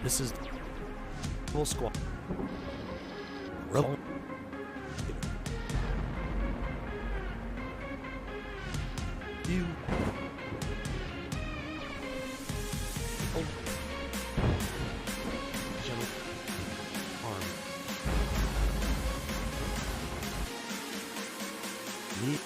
This is full squad. Roll. You. Hold. Jump. Arm. Knee.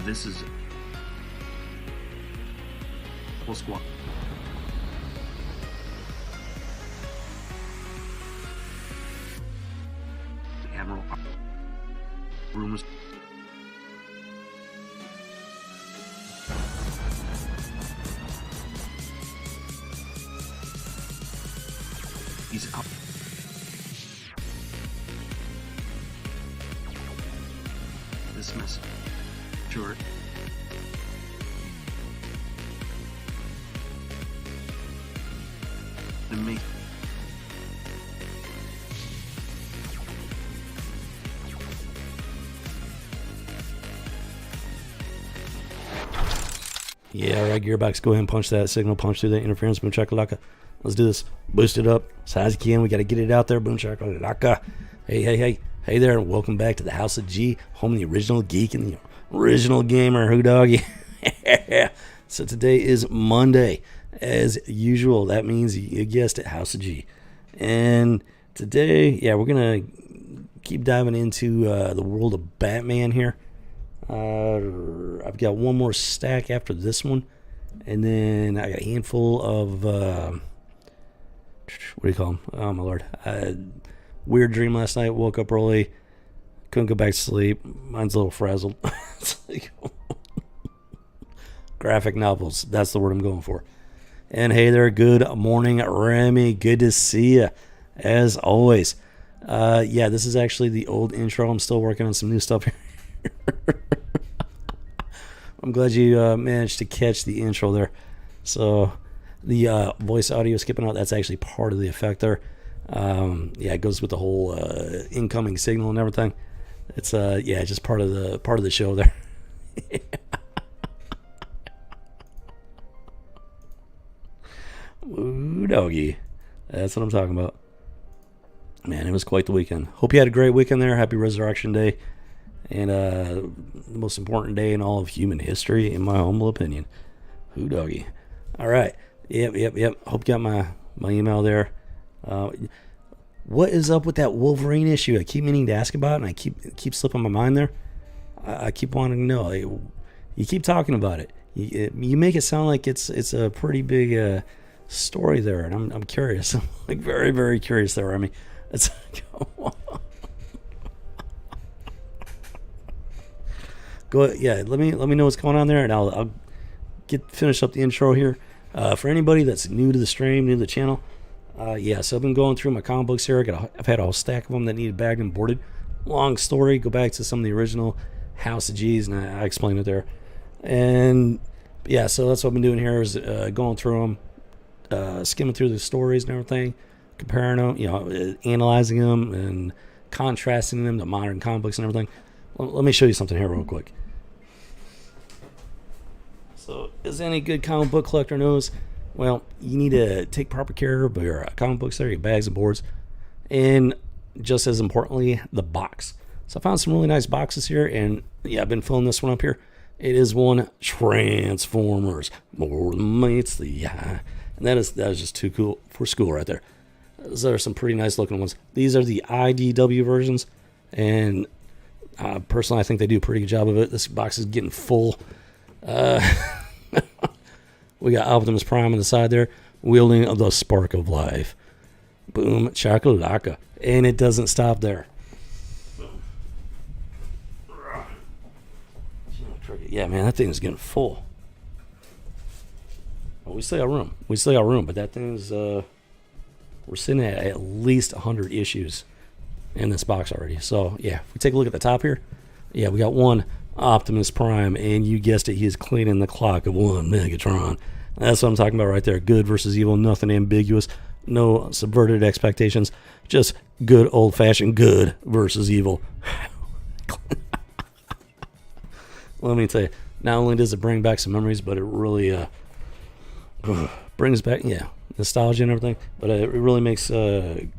This is full squad. The Admiral rumors. He's up. This message. Sure. To me. Yeah, all right, Gearbox, go ahead and punch that signal, punch through that interference, boom chakalaka. Let's do this. Boost it up as high as you can. We got to get it out there, boom chakalaka. Hey there, and welcome back to the House of G, home of the original geek and the original gamer. Who doggy? So today is Monday, as usual. That means you guessed it, House of G. And today, yeah, we're gonna keep diving into the world of Batman here. I've got one more stack after this one, and then I got a handful of what do you call them? Oh my lord! Weird dream last night. Woke up early, couldn't go back to sleep. Mine's a little frazzled. It's like graphic novels. That's the word I'm going for. And hey there, good morning, Remy. Good to see you, as always. Yeah, this is actually the old intro. I'm still working on some new stuff here. I'm glad you managed to catch the intro there. So the voice audio skipping out, that's actually part of the effect there. Yeah, it goes with the whole incoming signal and everything. It's yeah, just part of the show there. Ooh, doggy. That's what I'm talking about. Man, it was quite the weekend. Hope you had a great weekend there. Happy Resurrection Day. And the most important day in all of human history, in my humble opinion. Ooh, doggy. All right. Yep. Hope you got my email there. What is up with that Wolverine issue? I keep meaning to ask about it, and I keep slipping my mind there. I keep wanting to know. Like, you keep talking about it. You make it sound like it's a pretty big story there, and I'm curious. I'm like very, very curious there, Remy. It's go yeah. Let me know what's going on there, and I'll finish up the intro here. For anybody that's new to the stream, new to the channel, so I've been going through my comic books here. I've had a whole stack of them that needed bagged and boarded. Long story. Go back to some of the original House of G's, and I explained it there. And yeah, so that's what I've been doing here is going through them, skimming through the stories and everything, comparing them, analyzing them and contrasting them to modern comic books and everything. Let me show you something here real quick. So, as any good comic book collector knows, well, you need to take proper care of your comic books there, your bags and boards, and just as importantly, the box. So I found some really nice boxes here, and yeah, I've been filling this one up here. It is one Transformers, more than meets the eye. And that is just too cool for school right there. Those are some pretty nice looking ones. These are the IDW versions, and personally, I think they do a pretty good job of it. This box is getting full. We got Optimus Prime on the side there, wielding of the spark of life. Boom, chakalaka. And it doesn't stop there. Yeah, man, that thing is getting full. Well, we still got room. But that thing is, we're sitting at least 100 issues in this box already. So, yeah, if we take a look at the top here, yeah, we got one Optimus Prime, and you guessed it, he is cleaning the clock of one Megatron. That's what I'm talking about right there. Good versus evil, nothing ambiguous, no subverted expectations, just good old-fashioned good versus evil. Let me tell you, not only does it bring back some memories, but it really brings back, nostalgia and everything, but it really makes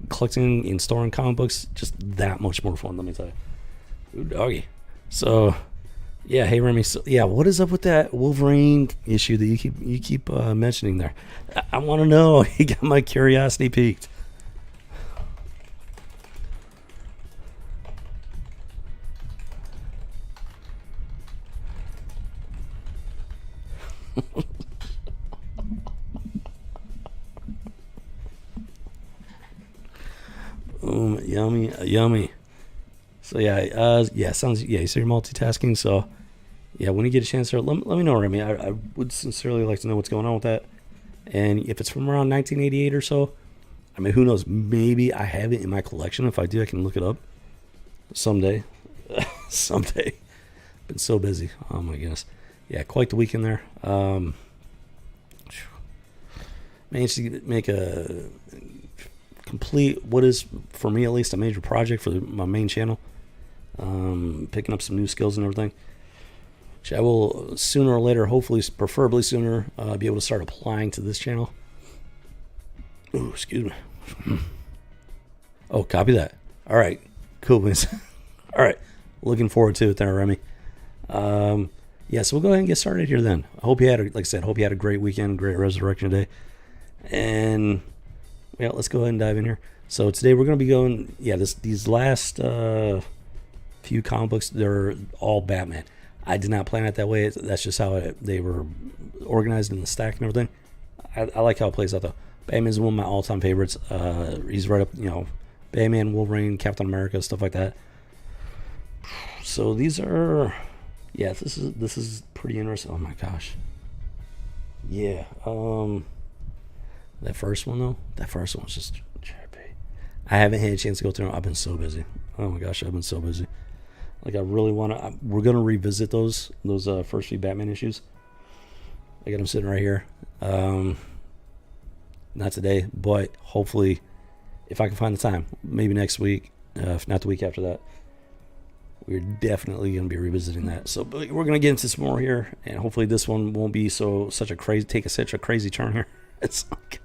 collecting and storing comic books just that much more fun, let me tell you. Ooh, doggy. So, yeah, hey Remy. So, yeah, what is up with that Wolverine issue that you keep mentioning there? I want to know. You got my curiosity piqued. Yummy. So sounds you say you're multitasking. So yeah, when you get a chance there, let me know, Remy. I would sincerely like to know what's going on with that. And if it's from around 1988 or so, I mean, who knows? Maybe I have it in my collection. If I do, I can look it up someday. Someday. Been so busy. Oh my goodness. Yeah, quite the weekend there. Managed to make a complete, what is for me at least, a major project for my main channel. Picking up some new skills and everything, which I will sooner or later, hopefully preferably sooner, be able to start applying to this channel. Ooh, excuse me. Oh, copy that. All right, cool. All right, looking forward to it there, Remy. So we'll go ahead and get started here then. I hope you had, like I said, a great weekend, great Resurrection Day. And yeah, let's go ahead and dive in here. So today we're going to be going, these last few comic books, they're all Batman. I did not plan it that way. That's just how they were organized in the stack and everything. I like how it plays out though. Batman's one of my all-time favorites. He's right up, Batman, Wolverine, Captain America, stuff like that. So these are, this is pretty interesting. Oh my gosh. Yeah. That first one though, was just trippy. I haven't had a chance to go through them. I've been so busy. Oh my gosh, I've been so busy. Like I really want to. We're gonna revisit those first few Batman issues. I got them sitting right here. Not today, but hopefully, if I can find the time, maybe next week. If not the week after that, we're definitely gonna be revisiting that. So but we're gonna get into some more here, and hopefully this one won't be such a crazy turn here. It's like,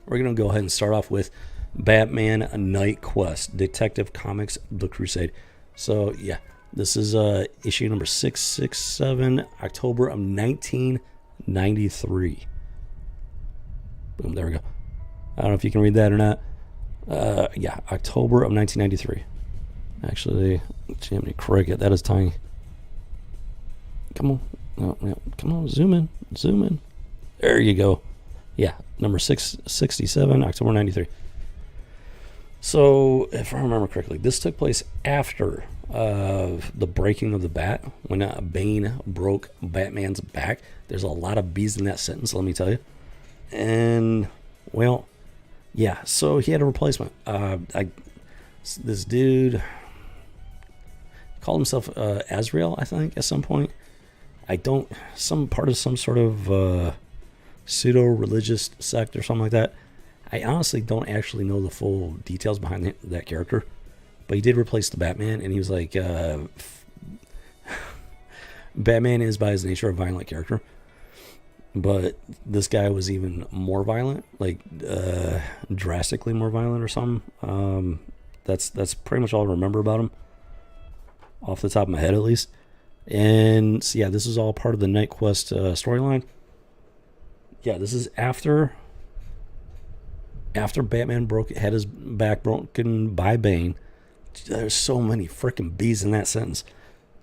we're going to go ahead and start off with Batman Night Quest, Detective Comics, The Crusade. So, yeah, this is issue number 667, October of 1993. Boom, there we go. I don't know if you can read that or not. October of 1993. Actually, Jiminy Cricket, that is tiny. Come on. No, no, come on, zoom in. There you go. Yeah, number 667, October 93. So, if I remember correctly, this took place after the breaking of the bat, when Bane broke Batman's back. There's a lot of B's in that sentence, let me tell you. And, well, yeah, so he had a replacement. This dude called himself Azrael, I think, at some point. Some part of some sort of pseudo-religious sect or something like that. I honestly don't actually know the full details behind that character, but he did replace the Batman, and he was like, Batman is by his nature a violent character, but this guy was even more violent, like drastically more violent or something. That's pretty much all I remember about him, off the top of my head at least. And so, yeah, this is all part of the Night Quest storyline. Yeah, this is after Batman had his back broken by Bane. There's so many freaking bees in that sentence.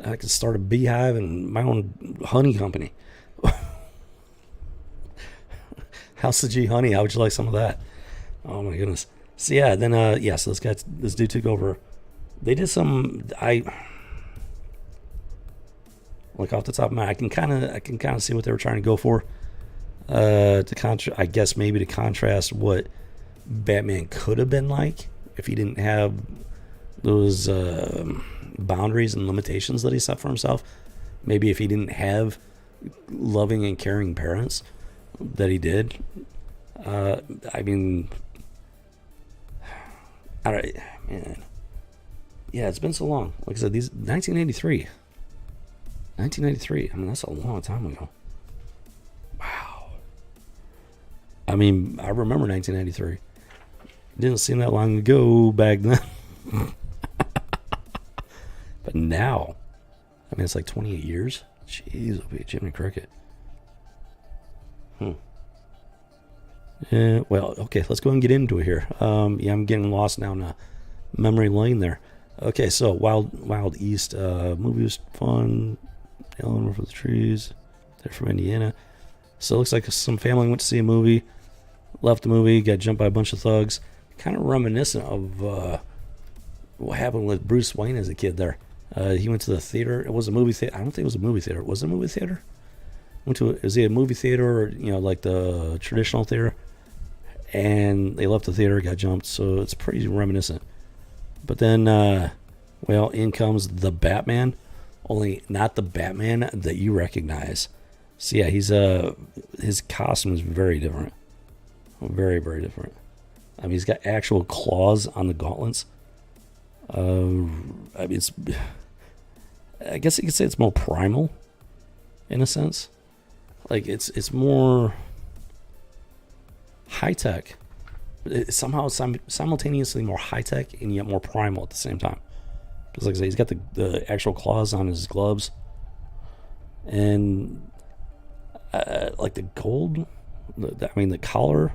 I could start a beehive and my own honey company. House of G honey. How would you like some of that? Oh my goodness. So yeah, then so this dude took over. They did some. Like off the top of my, I can kind of see what they were trying to go for. I guess maybe to contrast what Batman could have been like if he didn't have those boundaries and limitations that he set for himself. Maybe if he didn't have loving and caring parents that he did. I mean, man. Yeah, it's been so long. Like I said, 1983. I mean, that's a long time ago. Wow. I mean, I remember 1993. It didn't seem that long ago back then. But now, I mean, it's like 28 years. Jeez, it'll be Jiminy Cricket. Yeah, well, okay, let's go and get into it here. I'm getting lost now in memory lane there. Okay, so Wild East movie was fun. Eleanor for the trees. They're from Indiana. So it looks like some family went to see a movie, left the movie, got jumped by a bunch of thugs. Kind of reminiscent of what happened with Bruce Wayne as a kid there. He went to the theater. It was a movie theater. I don't think it was a movie theater. Was it a movie theater? Is it a movie theater or, like the traditional theater? And they left the theater, got jumped. So it's pretty reminiscent. But then, in comes the Batman. Only not the Batman that you recognize. So yeah, his costume is very different. Very, very different. I mean, he's got actual claws on the gauntlets. I guess you could say it's more primal, in a sense. Like it's more high tech. It's somehow simultaneously more high tech and yet more primal at the same time. Because like I say, he's got the actual claws on his gloves, and like the gold. The collar.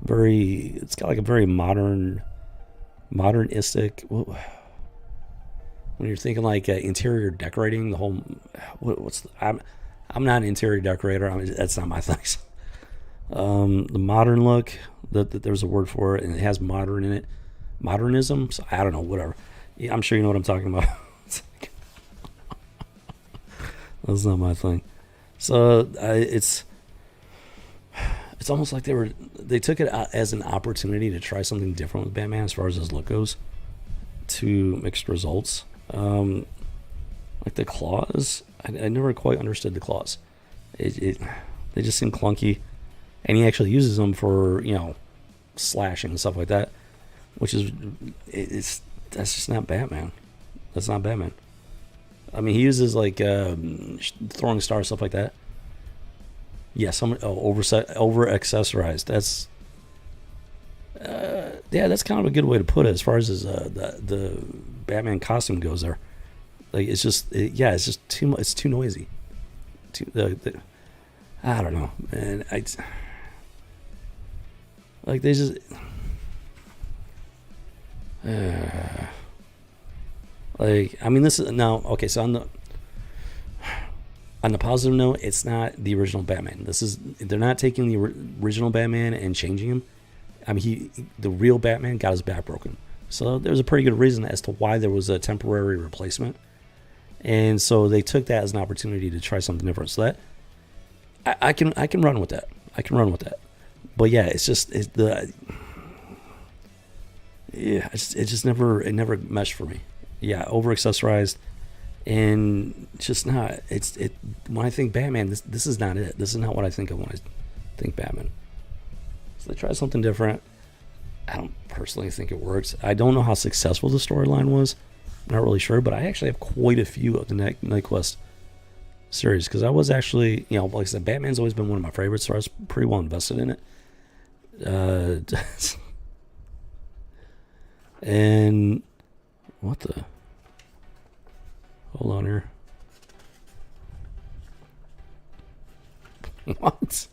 It's got like a very modernistic. When you're thinking like interior decorating, the whole I'm not an interior decorator. That's not my thing. The modern look. That there's a word for it, and it has modern in it. Modernism. So I don't know. Whatever. Yeah, I'm sure you know what I'm talking about. That's not my thing. So it's almost like they took it as an opportunity to try something different with Batman as far as his look goes, to mixed results. Like the claws, I never quite understood the claws. They just seem clunky, and he actually uses them for slashing and stuff like that, which is that's just not Batman. That's not Batman. I mean, he uses like throwing stars, stuff like that. Yeah, over accessorized. That's that's kind of a good way to put it as far as his the Batman costume goes. There, like it's just too much. It's too noisy. I don't know, man. Like they just. Like, I mean, this is now okay. So on the positive note, it's not the original Batman. They're not taking the original Batman and changing him. I mean, the real Batman got his back broken, so there's a pretty good reason as to why there was a temporary replacement, and so they took that as an opportunity to try something different. So that I can run with that. I can run with that. But yeah, it just never meshed for me. Yeah, over accessorized. And it's just not. When I think Batman, this is not it. This is not what I think of when I think Batman. So they tried something different. I don't personally think it works. I don't know how successful the storyline was. I'm not really sure, but I actually have quite a few of the Night Quest series because I was actually, like I said, Batman's always been one of my favorites, so I was pretty well invested in it. And what the? Hold on here. What?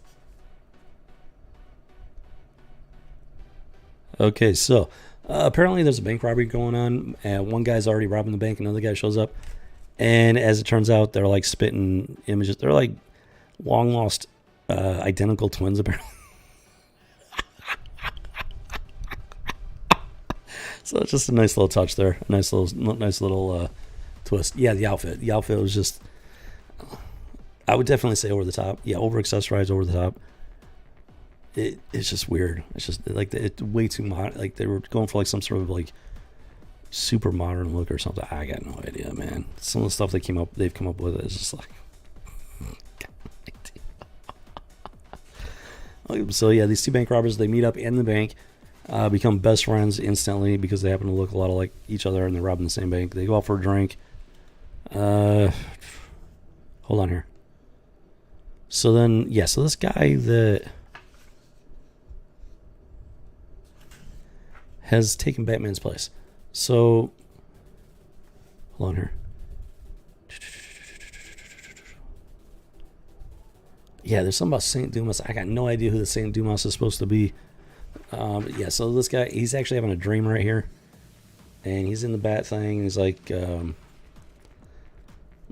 Okay, so apparently there's a bank robbery going on. One guy's already robbing the bank. Another guy shows up. And as it turns out, they're like spitting images. They're like long lost identical twins, apparently. So it's just a nice little touch there. A nice little twist. Yeah, the outfit. The outfit was just, I would definitely say over the top. Yeah, over accessorized, over the top. It's just weird. It's just like it's way too modern. Like they were going for like some sort of like super modern look or something. I got no idea, man. Some of the stuff they've come up with is just like. So yeah, these two bank robbers, they meet up in the bank. Become best friends instantly because they happen to look a lot like each other and they're robbing the same bank. They go out for a drink. Hold on here. So then, yeah, so this guy that has taken Batman's place. So, hold on here. Yeah, there's something about Saint Dumas. I got no idea who the Saint Dumas is supposed to be. Yeah, so this guy, he's actually having a dream right here. And he's in the bat thing. And he's like, he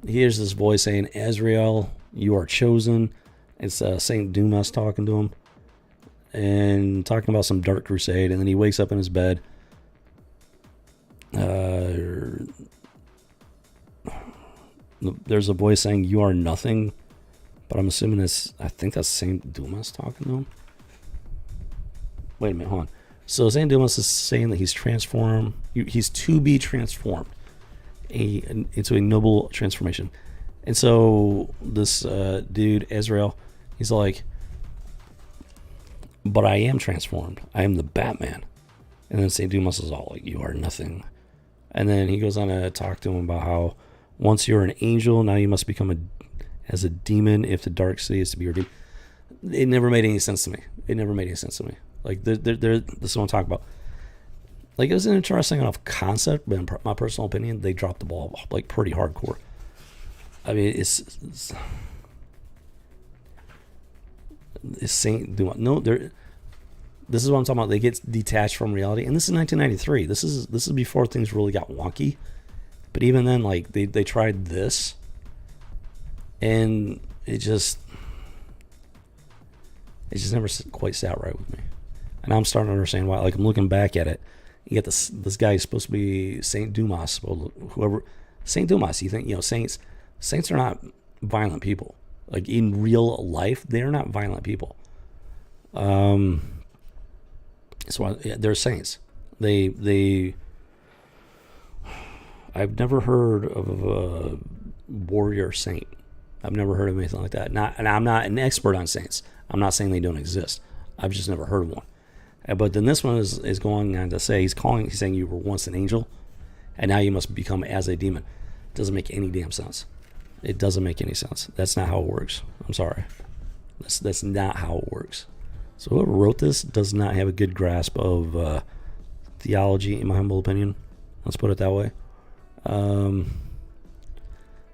hears this voice saying, Azrael, you are chosen. It's Saint Dumas talking to him. And talking about some dark crusade. And then he wakes up in his bed. There's a voice saying, you are nothing. But I'm assuming I think that's Saint Dumas talking to him. Wait a minute, hold on. So Saint Dumas is saying that he's transformed. He's to be transformed into a noble transformation. And so this dude, Azrael, he's like, but I am transformed. I am the Batman. And then Saint Dumas is all like, you are nothing. And then he goes on to talk to him about how once you're an angel, now you must become as a demon if the dark city is to be redeemed. It never made any sense to me. Like, this is what I'm talking about. Like, it was an interesting enough concept, but in my personal opinion, they dropped the ball, like, pretty hardcore. I mean, it's Saint Dumas. No, this is what I'm talking about. They get detached from reality. And this is 1993. This is before things really got wonky. But even then, like, they tried this. And it just never quite sat right with me. And I'm starting to understand why. Like, I'm looking back at it. You get this guy who's supposed to be Saint Dumas. Well, whoever. Saint Dumas, you think, saints are not violent people. Like, in real life, they're not violent people. So they're saints. I've never heard of a warrior saint. I've never heard of anything like that. And I'm not an expert on saints. I'm not saying they don't exist. I've just never heard of one. But then this one is going on to say, he's saying you were once an angel, and now you must become as a demon. It doesn't make any damn sense. It doesn't make any sense. That's not how it works. I'm sorry. That's not how it works. So whoever wrote this does not have a good grasp of theology, in my humble opinion. Let's put it that way.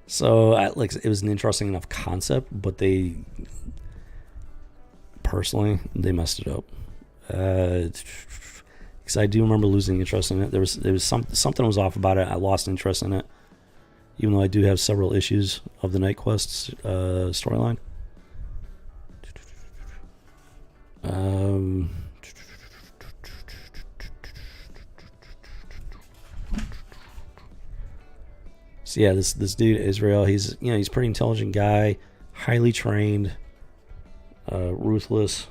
So it was an interesting enough concept, but they messed it up. because I do remember losing interest in it. There was something was off about it. I lost interest in it, even though I do have several issues of the Night Quest storyline. So yeah, this dude Israel, he's a pretty intelligent guy, highly trained, ruthless.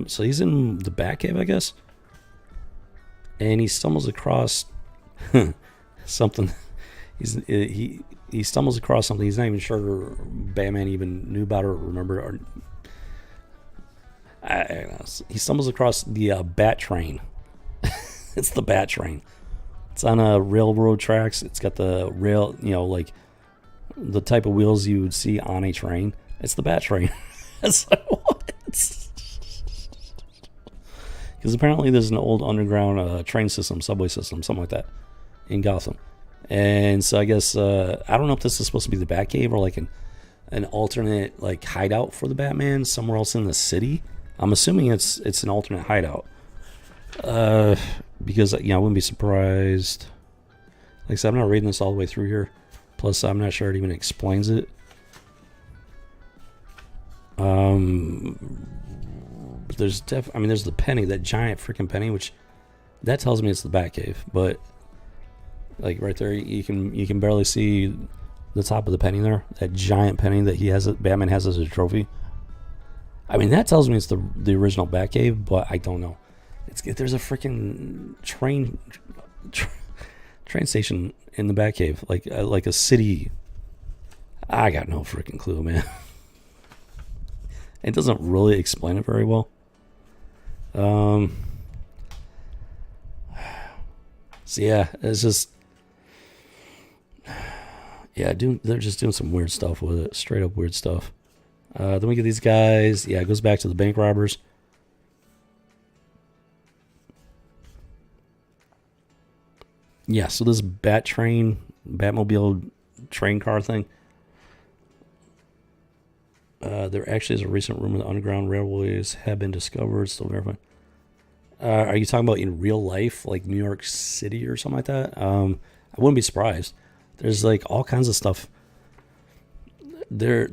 So he's in the Batcave, I guess, and he stumbles across something. He stumbles across something he's not even sure Batman even knew about or remembered. Or I don't know. He stumbles across the Bat Train. It's the Bat Train. It's on railroad tracks. It's got the rail, like the type of wheels you would see on a train. It's the Bat Train. It's like, what? Because apparently there's an old underground train system, subway system, something like that, in Gotham. And so I guess, I don't know if this is supposed to be the Batcave or like an alternate like hideout for the Batman somewhere else in the city. I'm assuming it's an alternate hideout. Because, I wouldn't be surprised. Like I said, I'm not reading this all the way through here. Plus, I'm not sure it even explains it. There's there's the penny, that giant freaking penny, which that tells me it's the Batcave. But like right there, you can barely see the top of the penny there. That giant penny that Batman has as a trophy. I mean, that tells me it's the original Batcave, but I don't know. There's a freaking train station in the Batcave, like a city. I got no freaking clue, man. It doesn't really explain it very well. So yeah, it's just they're just doing some weird stuff with it, straight up weird stuff. Then we get these guys. Yeah, it goes back to the bank robbers. Yeah, so this Batmobile train car thing. There actually is a recent rumor that underground railways have been discovered. Still verified. Are you talking about in real life, like New York City or something like that? I wouldn't be surprised. There's like all kinds of stuff. There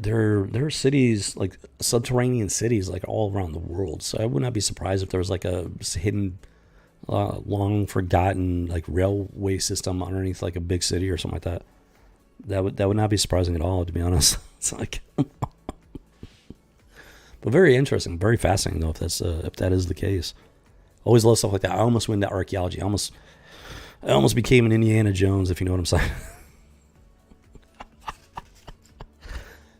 are cities, like subterranean cities, like all around the world. So I would not be surprised if there was like a hidden, long forgotten like railway system underneath like a big city or something like that. That would not be surprising at all, to be honest. It's like, but very interesting, very fascinating though. If that is the case, always love stuff like that. I almost went into archaeology. I almost became an Indiana Jones, if you know what I'm saying.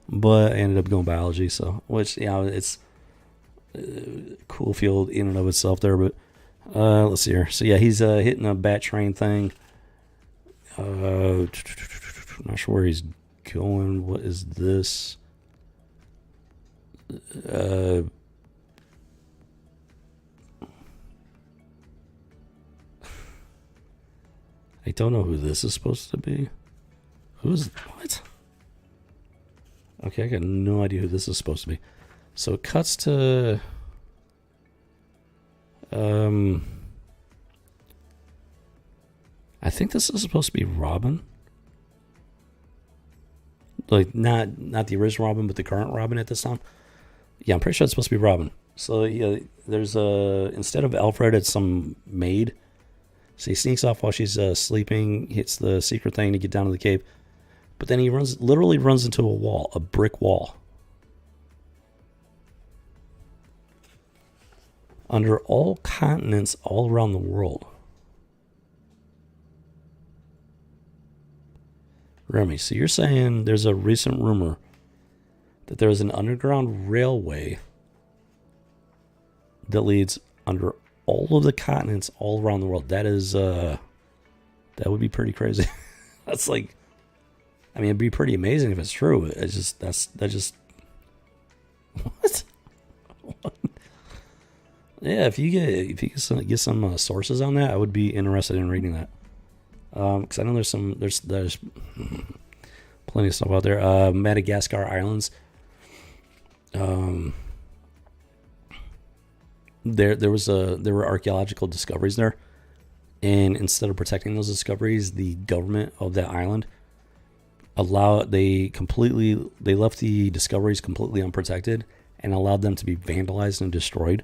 But I ended up going biology, so which it's a cool field in and of itself there. But let's see here. So yeah, he's hitting a Bat Train thing. I'm not sure where he's going. What is this? I don't know who this is supposed to be. Who's what? Okay, I got no idea who this is supposed to be. So it cuts to I think this is supposed to be Robin. Like not the original Robin, but the current Robin at this time. Yeah, I'm pretty sure it's supposed to be Robin. So yeah, there's instead of Alfred, it's some maid. So he sneaks off while she's sleeping, hits the secret thing to get down to the cave. But then he literally runs into a wall, a brick wall. Under all continents all around the world. Remy, so you're saying there's a recent rumor that there's an underground railway that leads under all of the continents all around the world. That is, that would be pretty crazy. That's like, I mean, it'd be pretty amazing if it's true. It's just, that just, what? What? Yeah, if you get some sources on that, I would be interested in reading that. Because I know there's plenty of stuff out there. Madagascar Islands. there were archaeological discoveries there, and instead of protecting those discoveries, the government of that island they left the discoveries completely unprotected and allowed them to be vandalized and destroyed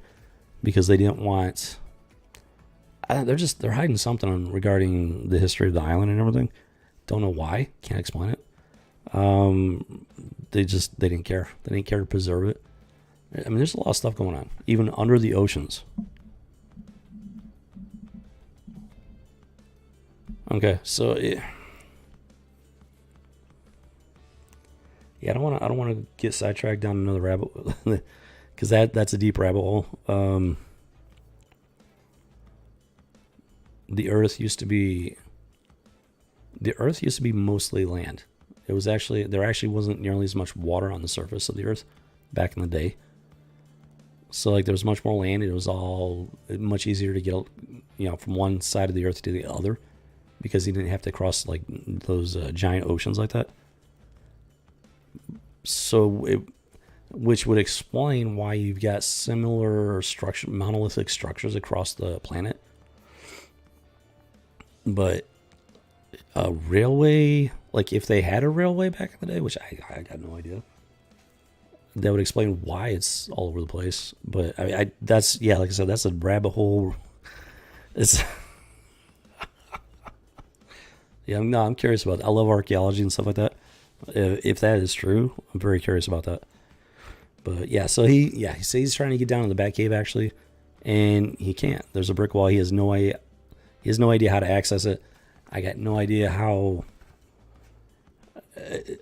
because they didn't want. They're hiding something regarding the history of the island and everything. Don't know why. Can't explain it. They didn't care. They didn't care to preserve it. I mean, there's a lot of stuff going on, even under the oceans. Okay, so yeah, I don't want to get sidetracked down another rabbit because that's a deep rabbit hole. The Earth used to be mostly land. There actually wasn't nearly as much water on the surface of the Earth back in the day. So like there was much more land. It was all much easier to get, from one side of the Earth to the other because you didn't have to cross like those giant oceans like that. So which would explain why you've got similar monolithic structures across the planet. But a railway, like if they had a railway back in the day, which I got no idea, that would explain why it's all over the place. But like I said, that's a rabbit hole. It's I'm curious about that. I love archaeology and stuff like that. If that is true, I'm very curious about that. But yeah, so he says he's trying to get down to the Bat Cave actually, and he can't. There's a brick wall. He has no idea. He has no idea how to access it. I got no idea how.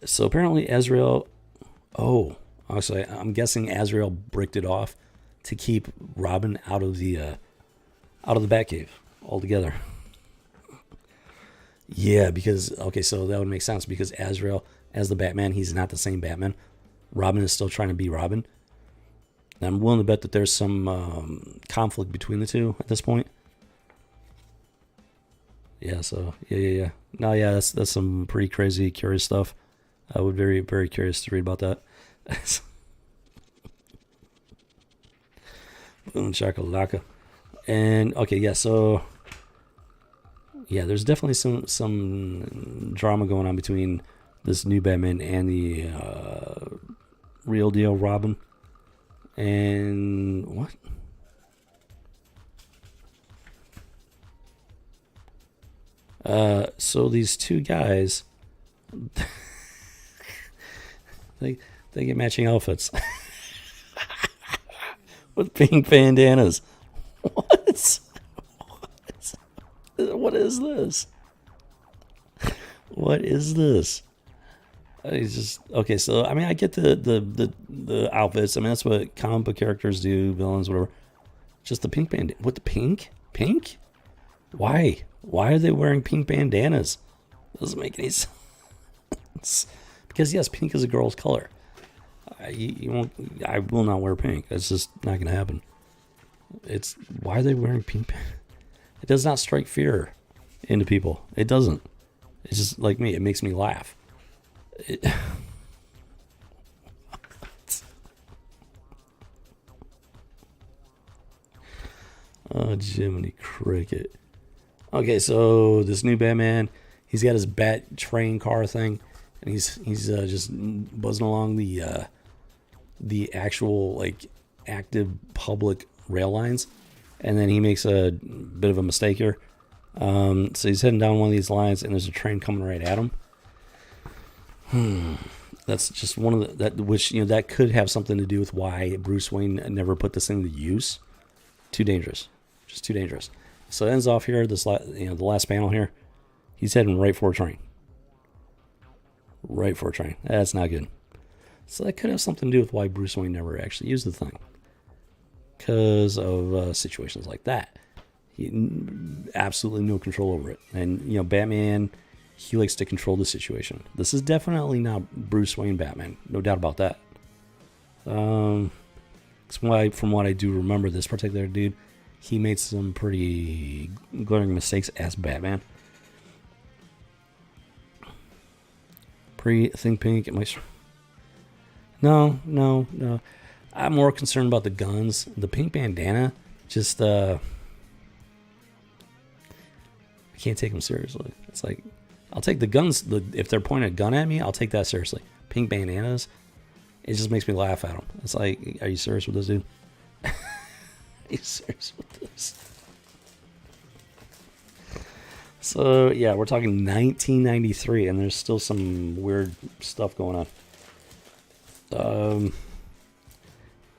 So apparently Azrael. Oh, actually, I'm guessing Azrael bricked it off to keep Robin out of the Batcave altogether. Yeah, because so that would make sense because Azrael, as the Batman, he's not the same Batman. Robin is still trying to be Robin. And I'm willing to bet that there's some conflict between the two at this point. Yeah, so yeah. No, yeah, that's some pretty crazy, curious stuff. I would very, very curious to read about that. Boom shakalaka. And so there's definitely some drama going on between this new Batman and the real deal Robin. And what? So these two guys, they get matching outfits with pink bandanas. What is this? What is this? It's just so I mean, I get the outfits. I mean, that's what comic book characters do, villains, whatever. Just the pink band. What, the pink? Pink? Why? Why are they wearing pink bandanas? Doesn't make any sense. Because yes, pink is a girl's color. You won't. I will not wear pink. That's just not going to happen. Why are they wearing pink? It does not strike fear into people. It doesn't. It's just like me. It makes me laugh. Oh, Jiminy Cricket. Okay, so this new Batman, he's got his bat train car thing, and he's just buzzing along the actual like active public rail lines, and then he makes a bit of a mistake here. So he's heading down one of these lines, and there's a train coming right at him. That's just one of that could have something to do with why Bruce Wayne never put this thing to use. Too dangerous, just too dangerous. So it ends off here. The last panel here, he's heading right for a train. Right for a train. That's not good. So that could have something to do with why Bruce Wayne never actually used the thing, because of situations like that. He absolutely no control over it, and Batman. He likes to control the situation. This is definitely not Bruce Wayne Batman. No doubt about that. From what I do remember, this particular dude, he made some pretty glaring mistakes as Batman. Think pink. No. I'm more concerned about the guns. The pink bandana, just I can't take them seriously. It's like, I'll take the guns. If they're pointing a gun at me, I'll take that seriously. Pink bandanas, it just makes me laugh at them. It's like, are you serious with this, dude? Are you serious with this? So yeah, we're talking 1993, and there's still some weird stuff going on.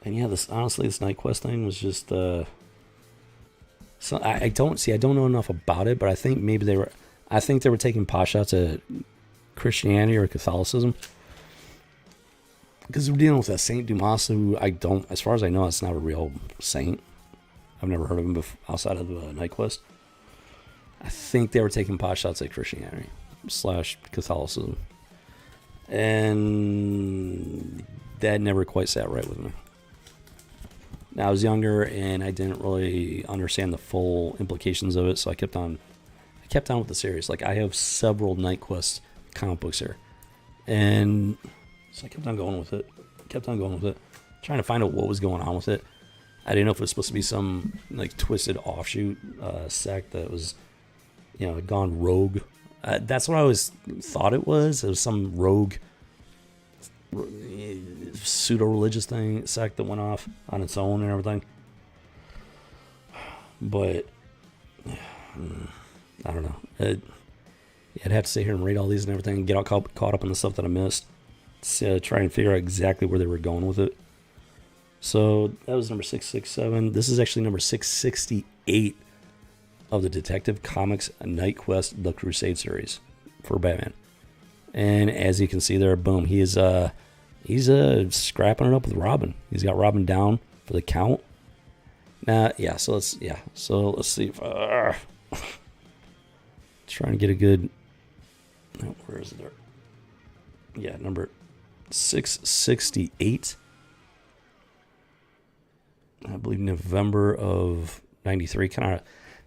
And yeah, this Night Quest thing was just so I don't know enough about it, but I think maybe they were taking pot shots at Christianity or Catholicism, because we're dealing with that Saint Dumas, who as far as I know, it's not a real saint. I've never heard of him outside of the Night Quest. I think they were taking pot shots at Christianity / Catholicism, and that never quite sat right with me. Now, I was younger and I didn't really understand the full implications of it, so I kept on with the series. Like, I have several Night Quest comic books here, and so I kept on going with it. Trying to find out what was going on with it. I didn't know if it was supposed to be some like twisted offshoot sect that was, had gone rogue. That's what I always thought it was. It was some rogue pseudo-religious sect that went off on its own and everything. But I don't know. I'd have to sit here and read all these and everything and get all caught up in the stuff that I missed. Try and figure out exactly where they were going with it. So that was number 667. This is actually number 668 of the Detective Comics Night Quest The Crusade series for Batman. And as you can see there, boom, he's scrapping it up with Robin. He's got Robin down for the count. So let's see if trying to get a good. Where is it there? Yeah, number 668. I believe November of 93.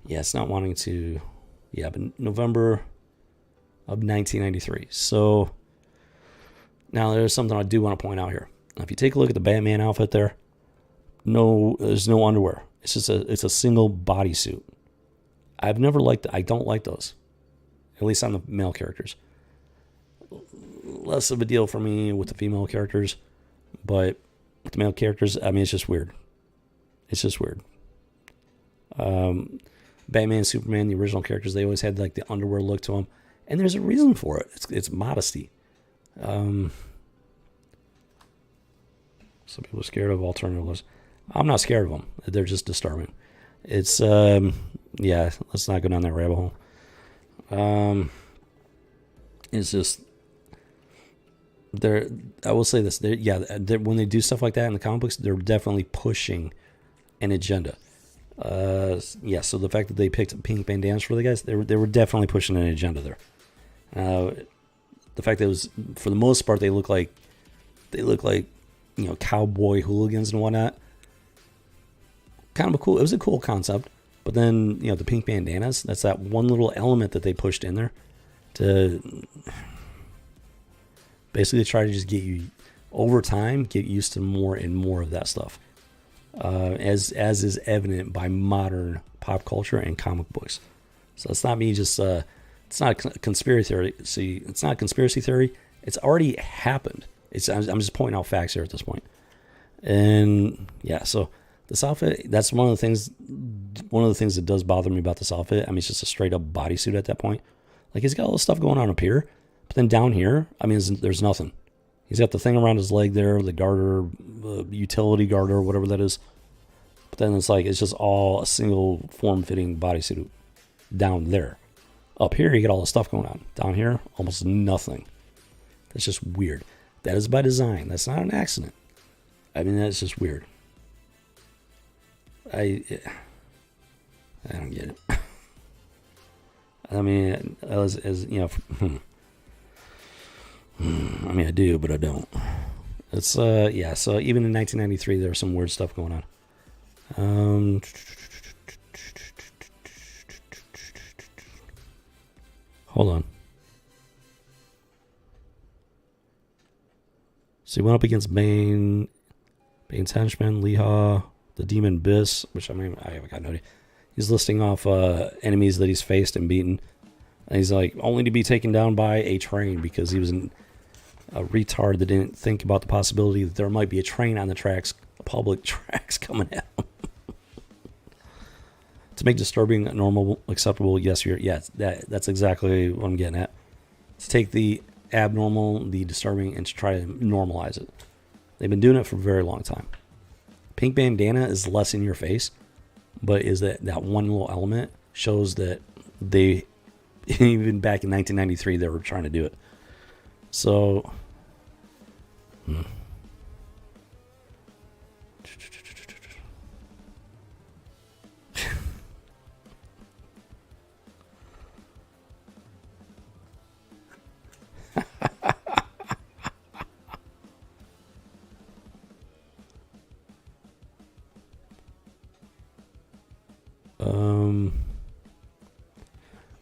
It's not wanting to. Yeah, but November of 1993. So now there's something I do want to point out here. Now, if you take a look at the Batman outfit there, there's no underwear. It's just a single bodysuit. I don't like those, at least on the male characters. Less of a deal for me with the female characters, but with the male characters, I mean, it's just weird. Batman, Superman, the original characters, they always had like the underwear look to them, and there's a reason for it. It's modesty. Some people are scared of alternatives. I'm not scared of them. They're just disturbing. It's let's not go down that rabbit hole. It's just I will say this. When they do stuff like that in the comic books, they're definitely pushing an agenda. So the fact that they picked pink bandanas for the guys, they were definitely pushing an agenda there. The fact that it was, for the most part, they look like cowboy hooligans and whatnot. It was a cool concept. But then, the pink bandanas, that's that one little element that they pushed in there to basically try to just get you, over time, get used to more and more of that stuff. As is evident by modern pop culture and comic books. So it's not me just, it's not a conspiracy theory. See, it's not a conspiracy theory. It's already happened. I'm just pointing out facts here at this point. And yeah, so this outfit, that's one of the things that does bother me about this outfit. I mean, it's just a straight up bodysuit at that point. Like, he's got all this stuff going on up here, but then down here, I mean, there's nothing. He's got the thing around his leg there, the garter, utility garter, whatever that is. But then it's just all a single form-fitting bodysuit down there. Up here, you get all the stuff going on. Down here, almost nothing. That's just weird. That is by design. That's not an accident. I mean, that's just weird. I don't get it. I mean, I mean, I do, but I don't. It's so even in 1993, there was some weird stuff going on. Hold on. So he went up against Bane. Bane's henchman, Leha, the Demon Abyss, which I mean, I haven't got no idea. He's listing off enemies that he's faced and beaten. And he's like, only to be taken down by a train because he was a retard that didn't think about the possibility that there might be a train on the tracks, public tracks coming at him. To make disturbing normal acceptable, yes, that's exactly what I'm getting at. To take the abnormal, the disturbing, and to try to normalize it. They've been doing it for a very long time. Pink bandana is less in your face, but is that one little element shows that they, even back in 1993, they were trying to do it. So,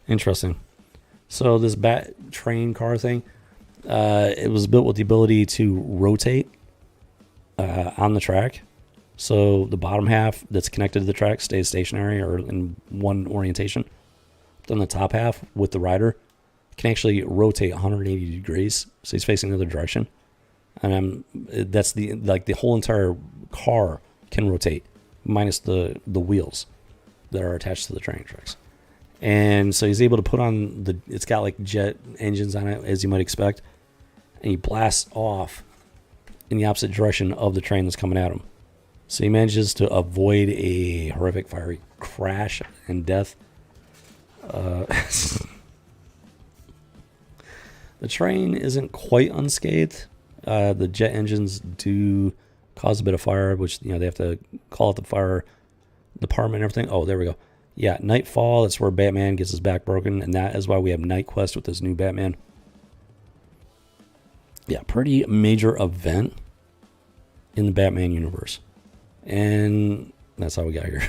interesting. So this bat train car thing, it was built with the ability to rotate on the track. So the bottom half that's connected to the track stays stationary or in one orientation. Then the top half with the rider can actually rotate 180 degrees. So he's facing the other direction. And that's the whole entire car can rotate minus the wheels that are attached to the train tracks. And so he's able to put on it's got like jet engines on it, as you might expect. And he blasts off in the opposite direction of the train that's coming at him. So he manages to avoid a horrific fiery crash and death. The train isn't quite unscathed. The jet engines do cause a bit of fire, which, they have to call out the fire department and everything. Oh, there we go. Yeah, Nightfall, that's where Batman gets his back broken, and that is why we have Night Quest with this new Batman. Yeah, pretty major event in the Batman universe. And that's how we got here.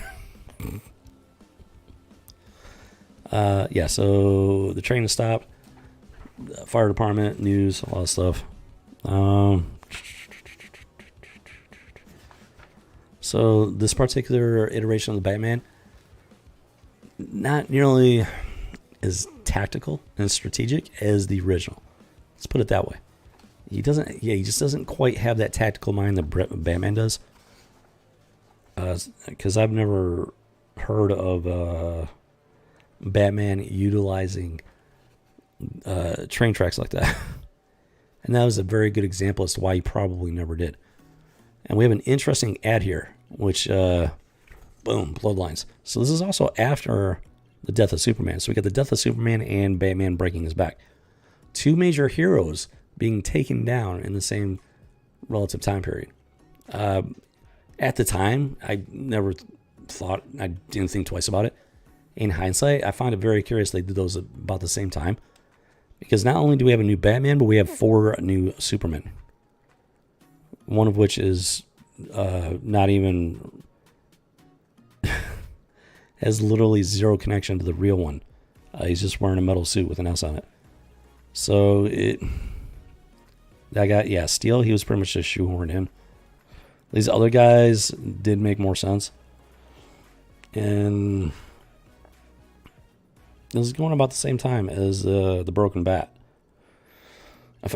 Yeah, so the train is stopped. Fire department, news, a lot of stuff. So this particular iteration of the Batman, not nearly as tactical and strategic as the original. Let's put it that way. He just doesn't quite have that tactical mind that Batman does. Because I've never heard of Batman utilizing train tracks like that. And that was a very good example as to why he probably never did. And we have an interesting ad here, which, boom, bloodlines. So this is also after the death of Superman. So we got the death of Superman and Batman breaking his back. Two major heroes being taken down in the same relative time period. At the time, I never thought, I didn't think twice about it. In hindsight, I find it very curious they did those about the same time. Because not only do we have a new Batman, but we have 4 new Supermen. One of which is not even... has literally zero connection to the real one. He's just wearing a metal suit with an S on it. So that guy, yeah, Steel, he was pretty much just shoehorned in. These other guys did make more sense. And this is going about the same time as the Broken Bat.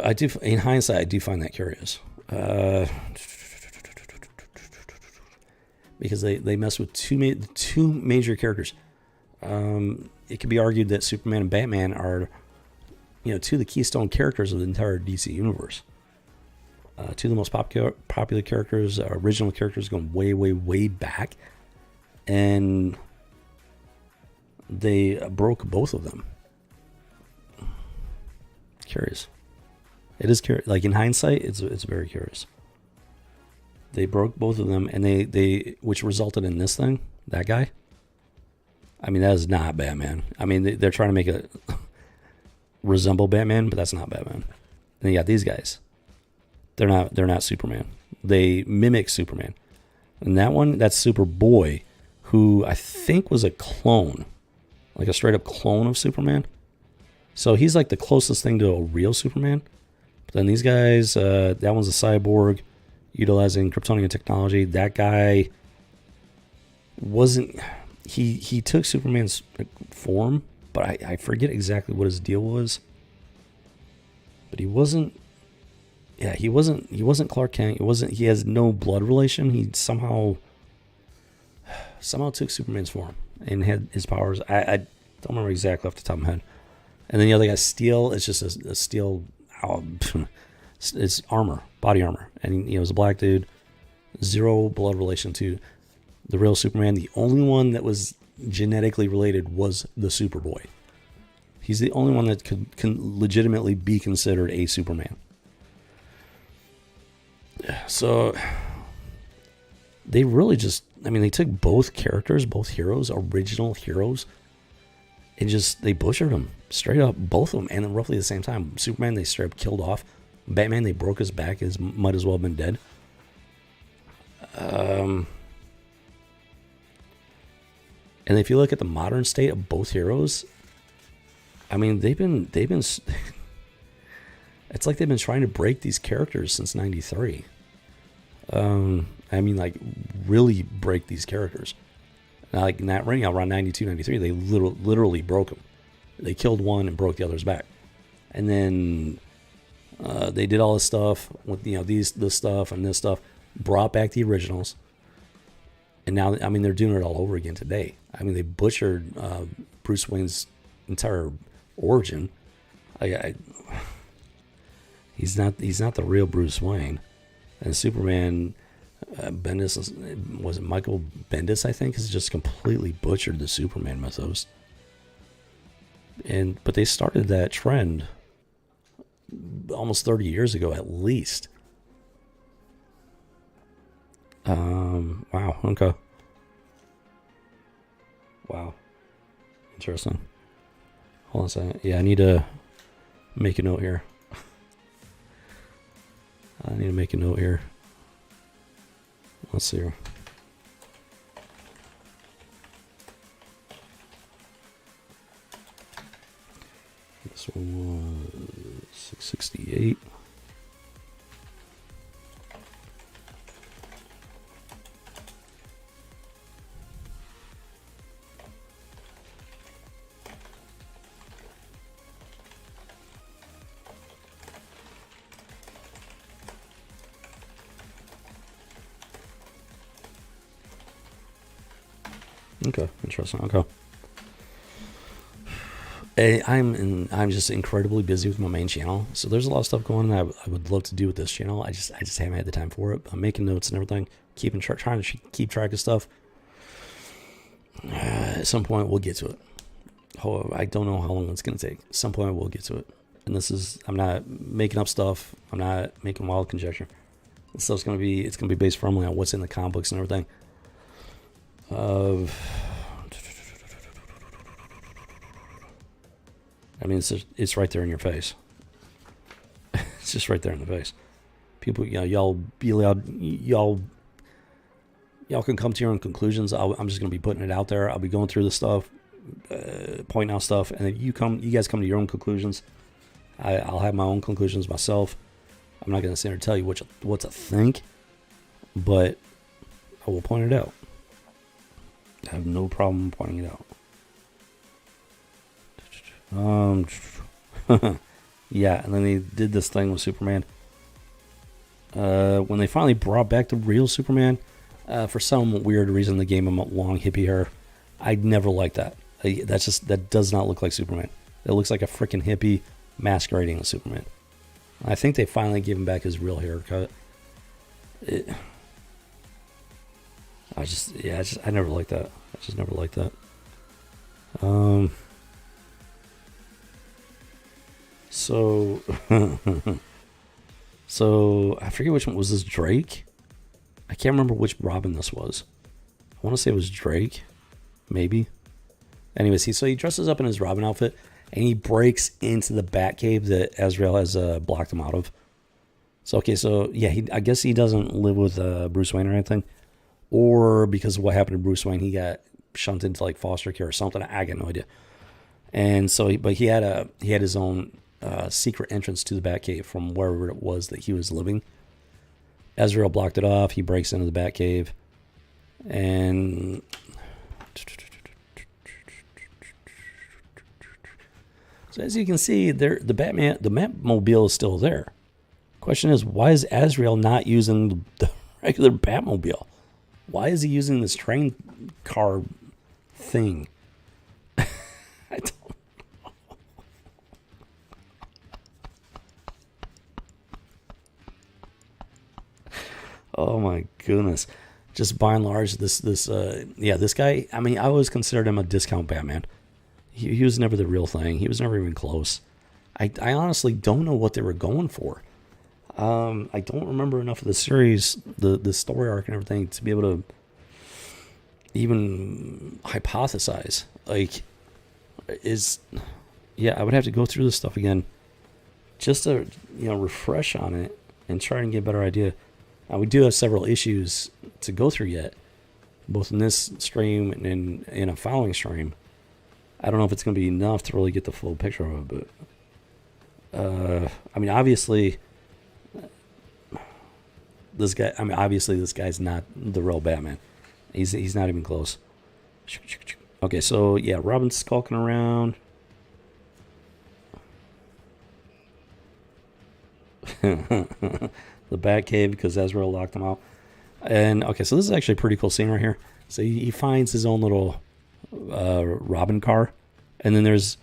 I do, in hindsight, I do find that curious. Because they mess with two major characters. It could be argued that Superman and Batman are, two of the keystone characters of the entire DC universe. Two of the most popular characters, original characters going way, way, way back. And they broke both of them. Curious. It is curious. Like, in hindsight, it's very curious. They broke both of them, and they which resulted in this thing, that guy. I mean, that is not Batman. I mean, they're trying to make it resemble Batman, but that's not Batman. And you got these guys. They're not Superman. They mimic Superman. And that one, that's Superboy, who I think was a clone, like a straight up clone of Superman. So he's like the closest thing to a real Superman. But then these guys, that one's a cyborg. utilizing Kryptonian technology. That guy wasn't. He took Superman's form, but I forget exactly what his deal was. But he wasn't. Yeah, he wasn't Clark Kent. He has no blood relation. He somehow took Superman's form and had his powers. I don't remember exactly off the top of my head. And then the other guy, Steel, is just a steel. It's armor, body armor, and he was a black dude. Zero blood relation to the real Superman. The only one that was genetically related was the Superboy. He's the only one that can legitimately be considered a Superman. So they really just, they took both characters, both heroes, original heroes, and they butchered them straight up, both of them, and at roughly the same time. Superman, they straight up killed off. Batman, they broke his back. He might as well have been dead. And if you look at the modern state of both heroes, they've been it's like they've been trying to break these characters since 93. Really break these characters. Like in that ring around 92, 93, they literally broke them. They killed one and broke the other's back. And then they did all this stuff with, this stuff and this stuff, brought back the originals. And now, they're doing it all over again today. They butchered Bruce Wayne's entire origin. He's not the real Bruce Wayne. And Superman, Bendis, was it Michael Bendis, I think, has just completely butchered the Superman mythos. But they started that trend almost 30 years ago at least. Wow, okay. Wow. Interesting. Hold on a second. Yeah, I need to make a note here. Let's see here. This one was 668. Okay, interesting. Okay. I'm just incredibly busy with my main channel, so there's a lot of stuff going on that I would love to do with this channel. I just haven't had the time for it. I'm making notes and everything, trying to keep track of stuff. At some point, we'll get to it. However, I don't know how long it's going to take. At some point, we'll get to it. And I'm not making up stuff. I'm not making wild conjecture. This stuff's going to be based firmly on what's in the comic books and everything. It's right there in your face. It's just right there in the face. People, y'all can come to your own conclusions. I'm just going to be putting it out there. I'll be going through the stuff, pointing out stuff, and then you guys come to your own conclusions. I'll have my own conclusions myself. I'm not going to sit here and tell you what to think, but I will point it out. I have no problem pointing it out. Yeah, and then they did this thing with Superman. When they finally brought back the real Superman, for some weird reason, they gave him a long hippie hair. I never liked that. That does not look like Superman. It looks like a freaking hippie masquerading as Superman. I think they finally gave him back his real haircut. I never liked that. I just never liked that. So I forget which one was this. Drake? I can't remember which Robin this was. I want to say it was Drake, maybe. Anyways, he dresses up in his Robin outfit and he breaks into the Batcave that Azrael has blocked him out of. So I guess he doesn't live with Bruce Wayne or anything, or because of what happened to Bruce Wayne, he got shunted into like foster care or something. I got no idea. And so, he had his own secret entrance to the Batcave from wherever it was that he was living. Azrael blocked it off. He breaks into the Batcave, and so as you can see, there the Batmobile is still there. Question is, why is Azrael not using the regular Batmobile? Why is he using this train car thing? I don't. Oh my goodness. Just by and large, this guy, I mean, I always considered him a discount Batman. He was never the real thing. He was never even close. I honestly don't know what they were going for. I don't remember enough of the series, the story arc and everything to be able to even hypothesize. Like, I would have to go through this stuff again just to, refresh on it and try and get a better idea. We do have several issues to go through yet, both in this stream and in a following stream. I don't know if it's going to be enough to really get the full picture of it, but I mean, obviously, this guy's not the real Batman. He's not even close. Okay, so yeah, Robin's skulking around. The Batcave because Azrael locked him out. And okay, so this is actually a pretty cool scene right here. So he finds his own little Robin car, and then there's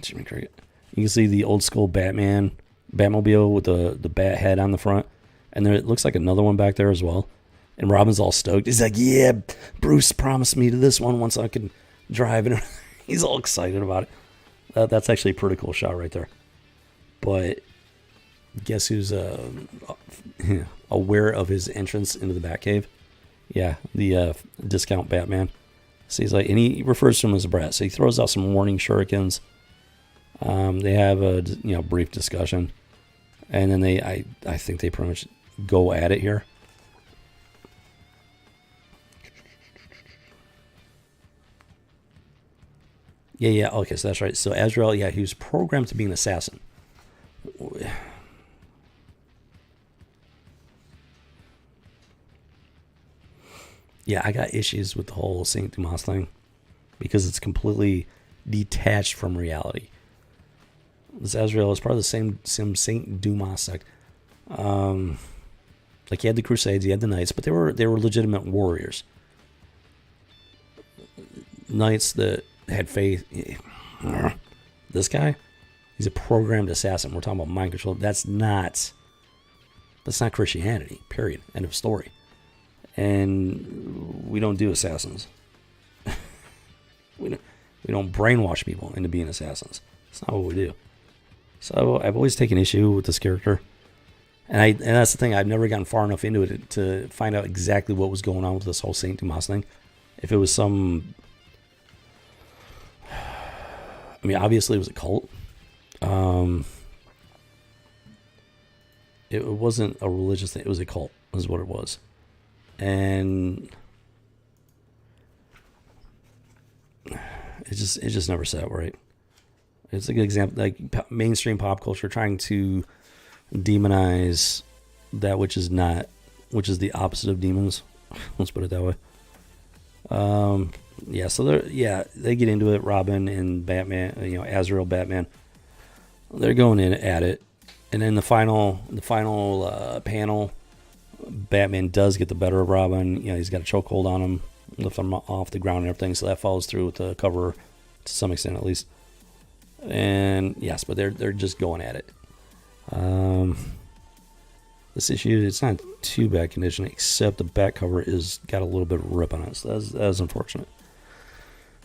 Jimmy Cricket. You can see the old school Batmobile with the bat head on the front, and there it looks like another one back there as well. And Robin's all stoked. He's like, "Yeah, Bruce promised me to this one once I can drive," and he's all excited about it. That's actually a pretty cool shot right there. But guess who's aware of his entrance into the Batcave? Yeah, the discount Batman. So he's like, and he refers to him as a brat. So he throws out some warning shurikens. They have a brief discussion, and then I think they pretty much go at it here. Yeah. Okay, so that's right. So Azrael, he was programmed to be an assassin. Yeah, I got issues with the whole Saint Dumas thing because it's completely detached from reality. This Azrael is part of the same Saint Dumas sect. Like, he had the Crusades, he had the Knights, but they were legitimate warriors. Knights that had faith. This guy, he's a programmed assassin. We're talking about mind control. That's not Christianity. Period. End of story. And we don't do assassins. we don't brainwash people into being assassins. That's not what we do. So I've always taken issue with this character, and that's the thing. I've never gotten far enough into it to find out exactly what was going on with this whole Saint Dumas thing. If it was some, I mean, obviously it was a cult. It wasn't a religious thing. It was a cult, is what it was. And it just never sat right. It's a good example, like mainstream pop culture trying to demonize that which is the opposite of demons. Let's put it that way. So they get into it. Robin and Batman, Azrael, Batman, they're going in at it, and then the final panel. Batman does get the better of Robin. He's got a chokehold on him, lift him off the ground and everything. So that follows through with the cover to some extent, at least. And yes, but they're just going at it. This issue, it's not too bad condition, except the back cover is got a little bit of rip on it. So that's unfortunate.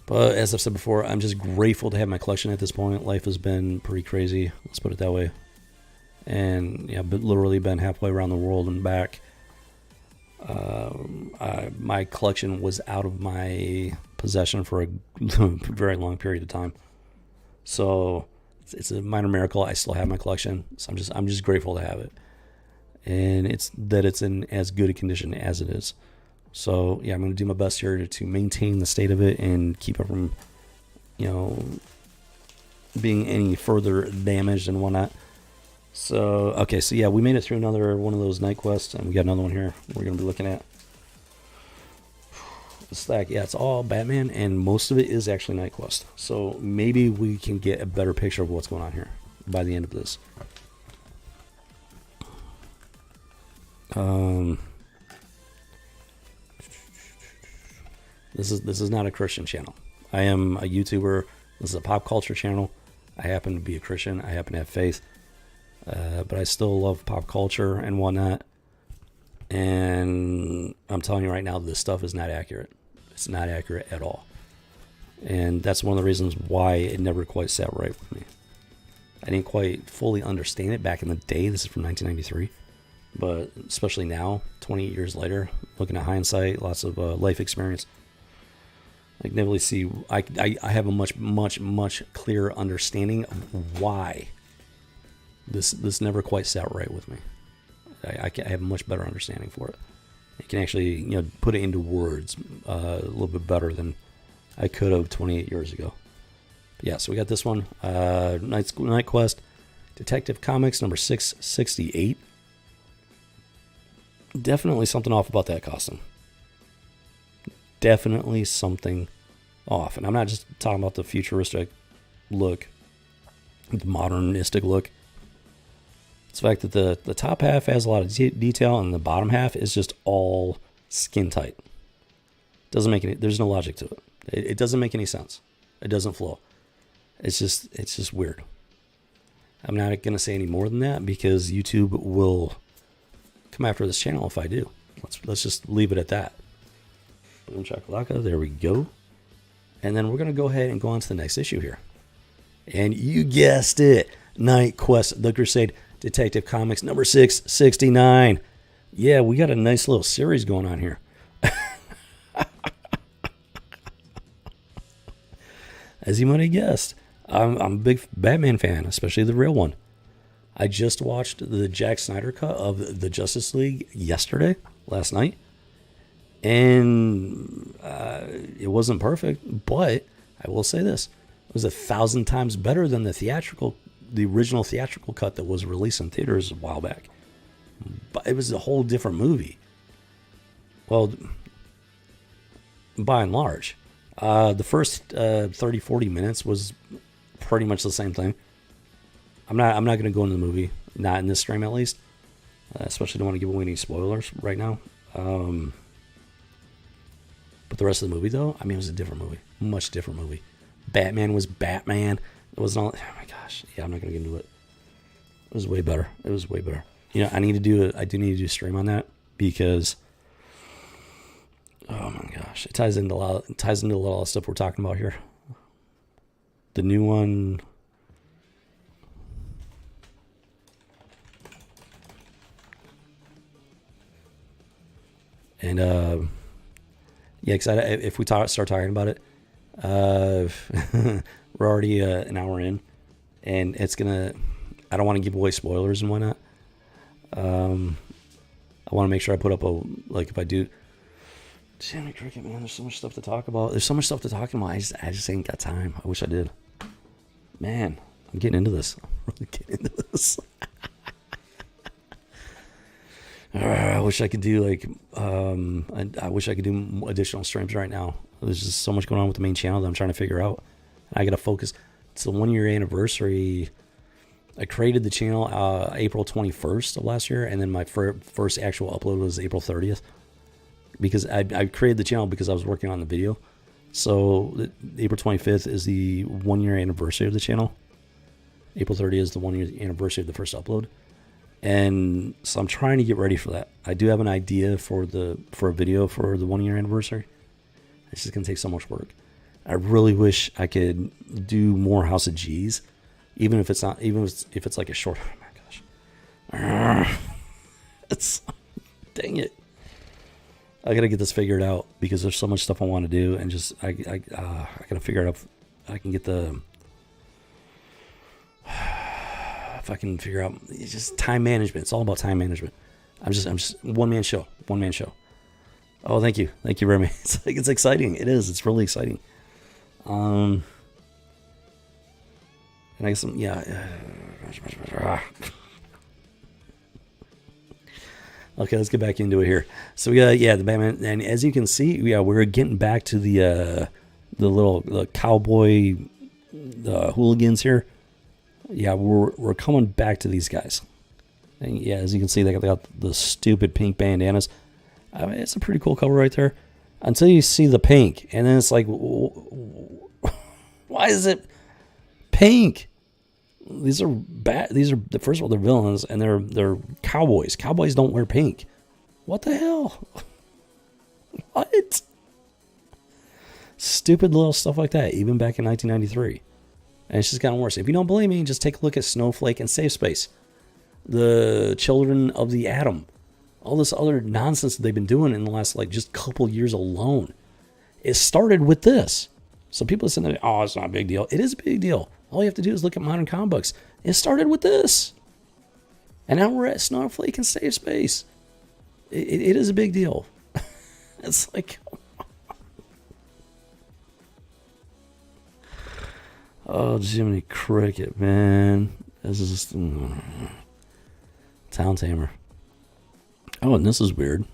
But as I've said before, I'm just grateful to have my collection at this point. Life has been pretty crazy. Let's put it that way. And I've literally been halfway around the world and back. My collection was out of my possession for a very long period of time. So it's a minor miracle. I still have my collection, so I'm just grateful to have it, and it's in as good a condition as it is. So I'm going to do my best here to maintain the state of it and keep it from, being any further damaged and whatnot. So, okay, so yeah, we made it through another one of those night quests, and we got another one here we're going to be looking at. The stack, yeah, it's all Batman, and most of it is actually night quest. So maybe we can get a better picture of what's going on here by the end of this. This is not a Christian channel. I am a YouTuber. This is a pop culture channel. I happen to be a Christian. I happen to have faith. But I still love pop culture and whatnot. And I'm telling you right now, this stuff is not accurate. It's not accurate at all. And that's one of the reasons why it never quite sat right with me. I didn't quite fully understand it back in the day. This is from 1993. But especially now, 28 years later, looking at hindsight, lots of life experience, I can definitely see, I have a much clearer understanding of why this never quite sat right with me. I have a much better understanding for it. I can actually, put it into words a little bit better than I could have 28 years ago. But yeah, so we got this one, Night Quest, Detective Comics number 668. Definitely something off about that costume. Definitely something off. And I'm not just talking about the futuristic look, the modernistic look. It's the fact that the top half has a lot of detail and the bottom half is just all skin tight. Doesn't make any, there's no logic to it. It doesn't make any sense. It doesn't flow. It's just weird. I'm not going to say any more than that because YouTube will come after this channel if I do. Let's just leave it at that. Boom chakalaka, there we go. And then we're going to go ahead and go on to the next issue here. And you guessed it, Night Quest, The Crusade, Detective Comics number 669. Yeah, we got a nice little series going on here. As you might have guessed, I'm a big Batman fan, especially the real one. I just watched the Zack Snyder cut of the Justice League last night. And it wasn't perfect, but I will say this. It was 1,000 times better than the original theatrical cut that was released in theaters a while back. But it was a whole different movie. Well, by and large. The first 30, 40 minutes was pretty much the same thing. I'm not going to go into the movie, not in this stream at least. Especially don't want to give away any spoilers right now. But the rest of the movie, though, it was a different movie. Much different movie. Batman was Batman. It wasn't all... Oh, my gosh. Yeah, I'm not going to get into it. It was way better. I do need to do a stream on that because... Oh, my gosh. It ties into a lot of stuff we're talking about here. The new one... And, yeah, because if we start talking about it, we're already an hour in, and it's going to, I don't want to give away spoilers and whatnot. I want to make sure I put up if I do, damn it, Cricket, man, there's so much stuff to talk about. I just ain't got time. I wish I did. Man, I'm getting into this. I'm really getting into this. I wish I could do I wish I could do additional streams right now. There's just so much going on with the main channel that I'm trying to figure out. I got to focus. It's the 1 year anniversary. I created the channel April 21st of last year, and then my first actual upload was April 30th. Because I created the channel because I was working on the video. So April 25th is the 1 year anniversary of the channel. April 30th is the 1 year anniversary of the first upload. And so I'm trying to get ready for that. I do have an idea for a video for the 1 year anniversary. It's just gonna take so much work. I really wish I could do more House of G's, even if it's like a short. Oh my gosh, dang it! I gotta get this figured out because there's so much stuff I want to do, and just I gotta figure out if I can get the. If I can figure out, it's just time management. It's all about time management. I'm just one man show. Oh, thank you, Remy. It's exciting. It is. It's really exciting. And I guess Okay, let's get back into it here. So we got the Batman, and as you can see, we're getting back to the little cowboy hooligans here. Yeah, we're coming back to these guys. And yeah, as you can see, they got the stupid pink bandanas. I mean, it's a pretty cool cover right there. Until you see the pink, and then it's like, why is it pink? These are bad. These are, first of all, they're villains, and they're cowboys. Cowboys don't wear pink. What the hell? What? Stupid little stuff like that, even back in 1993. And it's just gotten worse. If you don't believe me, just take a look at Snowflake and Safe Space. The Children of the Atom. All this other nonsense that they've been doing in the last, just couple years alone. It started with this. So people are saying, oh, it's not a big deal. It is a big deal. All you have to do is look at modern comic books. It started with this. And now we're at Snowflake and Safe Space. It is a big deal. It's like... Oh, Jiminy Cricket, man. This is just... Town Tamer. Oh, and this is weird.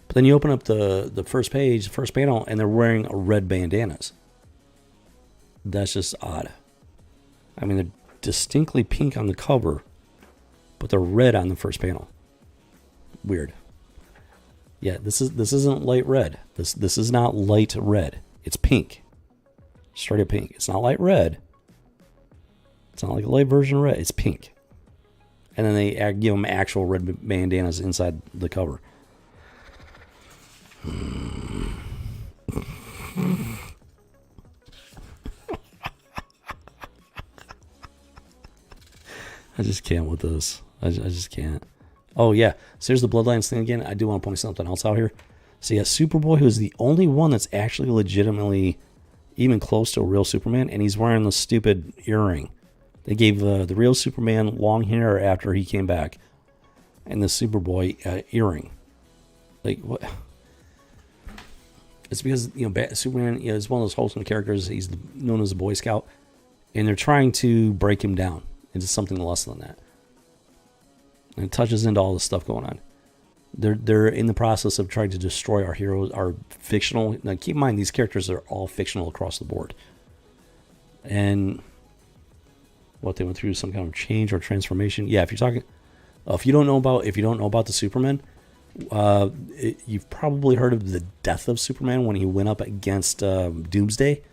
But then you open up the first page, first panel, and they're wearing red bandanas. That's just odd. I mean, they're distinctly pink on the cover, but they're red on the first panel. Weird. Yeah, this isn't light red. This is not light red. It's pink. Straight up pink. It's not light red. It's not like a light version of red. It's pink. And then they give them actual red bandanas inside the cover. I just can't with this. I just can't. Oh, yeah. So here's the Bloodlines thing again. I do want to point something else out here. So, yeah, Superboy, who's the only one that's actually legitimately even close to a real Superman, and he's wearing the stupid earring. They gave the real Superman long hair after he came back, and the Superboy earring. Like, what? It's because, Superman is one of those wholesome characters. He's known as a Boy Scout, and they're trying to break him down into something less than that. And it touches into all the stuff going on. They're in the process of trying to destroy our heroes, our fictional. Now, keep in mind, these characters are all fictional across the board. And what they went through, some kind of change or transformation. Yeah, if you don't know about the Superman, you've probably heard of the death of Superman when he went up against Doomsday.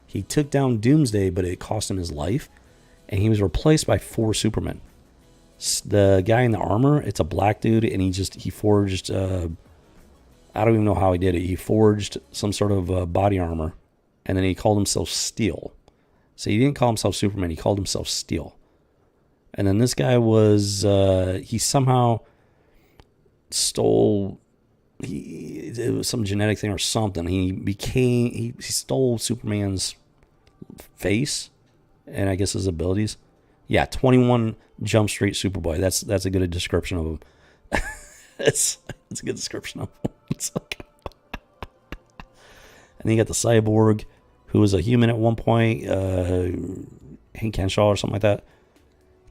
He took down Doomsday, but it cost him his life, and he was replaced by 4 Supermen. The guy in the armor, it's a black dude, and he forged. I don't even know how he did it. He forged some sort of body armor, and then he called himself Steel. So he didn't call himself Superman, he called himself Steel. And then this guy was, he somehow stole, it was some genetic thing or something. He stole Superman's face, and I guess his abilities. Yeah, 21 Jump Street Superboy. That's a good description of him. it's a good description of him. It's like, and then you got the Cyborg, who was a human at one point, Hank Henshaw or something like that,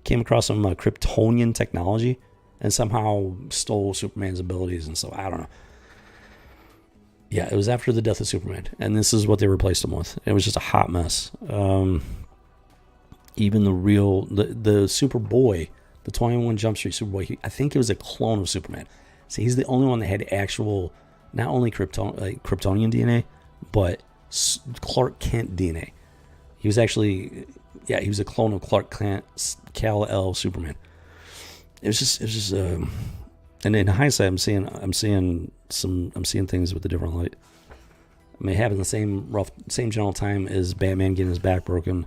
came across some Kryptonian technology and somehow stole Superman's abilities and so I don't know. Yeah, it was after the death of Superman, and this is what they replaced him with. It was just a hot mess. Even the Superboy, the 21 Jump Street Superboy, I think it was a clone of Superman. So he's the only one that had actual, not only Kryptonian DNA, but Clark Kent DNA. He was actually, he was a clone of Clark Kent, Kal-El Superman. It was just, and in hindsight, I'm seeing things with a different light. I mean, it happened the same general time as Batman getting his back broken.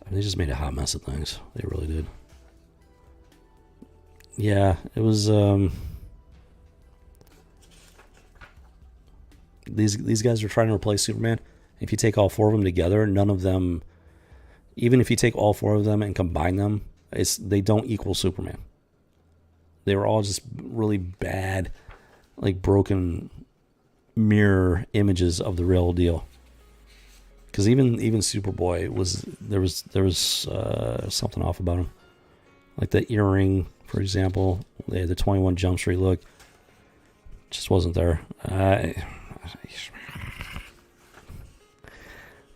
I mean, they just made a hot mess of things. They really did. Yeah, it was. These guys are trying to replace Superman. If you take all 4 of them together, none of them, even if you take all 4 of them and combine them, they don't equal Superman. They were all just really bad, like broken mirror images of the real deal. Because even Superboy there was something off about him. Like the earring, for example, the 21 Jump Street look just wasn't there.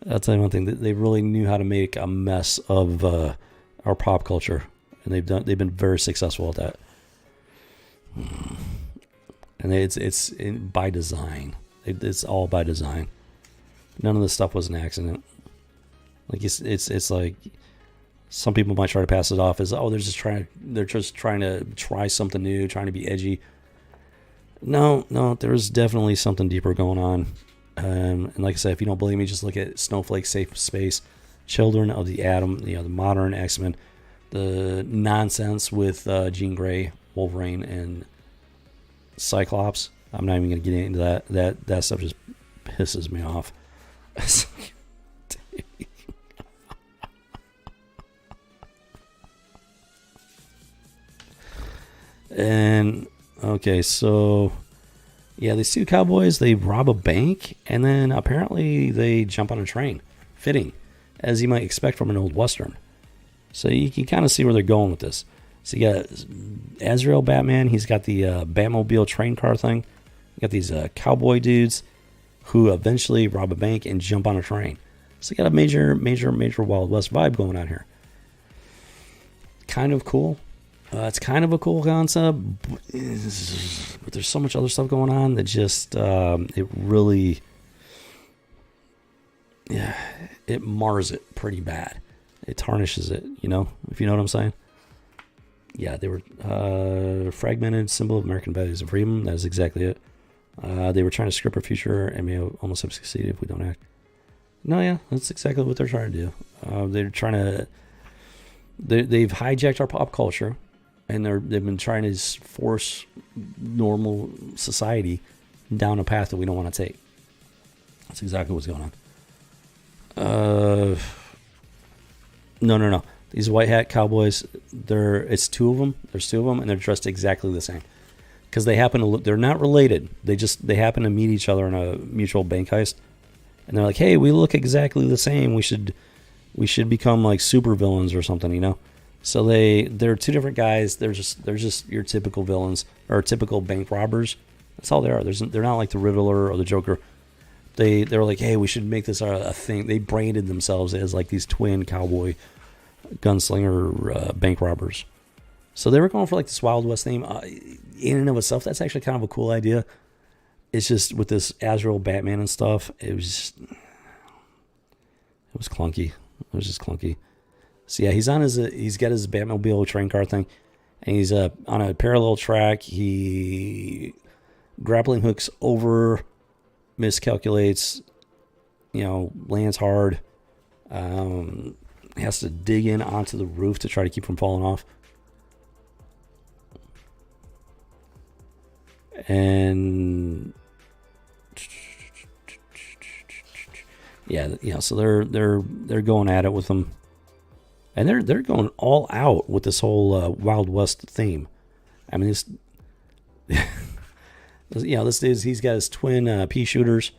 I'll tell you one thing: they really knew how to make a mess of our pop culture, and they've been very successful at that. And it's by design. It's all by design. None of this stuff was an accident. Like it's like some people might try to pass it off as, oh, they're just trying to try something new, trying to be edgy. No, there's definitely something deeper going on. And like I said, if you don't believe me, just look at Snowflake Safe Space, Children of the Atom, the modern X-Men, the nonsense with Jean Grey, Wolverine, and Cyclops. I'm not even going to get into that. That stuff just pisses me off. And okay, so yeah, these two cowboys, they rob a bank, and then apparently they jump on a train. Fitting, as you might expect from an old Western. So you can kind of see where they're going with this. So you got Azrael Batman, he's got the Batmobile train car thing. You got these cowboy dudes who eventually rob a bank and jump on a train. So you got a major Wild West vibe going on here. Kind of cool. It's kind of a cool concept, but there's so much other stuff going on that just, it really, yeah, it mars it pretty bad. It tarnishes it, if you know what I'm saying. Yeah, they were fragmented symbol of American values and freedom. That is exactly it. They were trying to script our future and may almost have succeeded if we don't act. No, yeah, that's exactly what they're trying to do. They're trying to, they've hijacked our pop culture. And they've been trying to force normal society down a path that we don't want to take. That's exactly what's going on. No. These white hat cowboys, it's two of them. There's two of them, and they're dressed exactly the same. Because they happen to look, they're not related. They happen to meet each other in a mutual bank heist. And they're like, hey, we look exactly the same. We should become like super villains or something, So they're two different guys. They're just your typical villains or typical bank robbers. That's all they are. They're not like the Riddler or the Joker. They're like, hey, we should make this a thing. They branded themselves as like these twin cowboy gunslinger bank robbers. So they were going for like this Wild West theme. In and of itself, that's actually kind of a cool idea. It's just with this Azrael Batman and stuff, it was clunky. It was just clunky. So yeah, he's got his Batmobile train car thing, and he's on a parallel track. He grappling hooks over, miscalculates, lands hard. Has to dig in onto the roof to try to keep from falling off. And yeah, so they're going at it with him. And they're going all out with this whole Wild West theme. I mean, this dude's, he's got his twin pea shooters,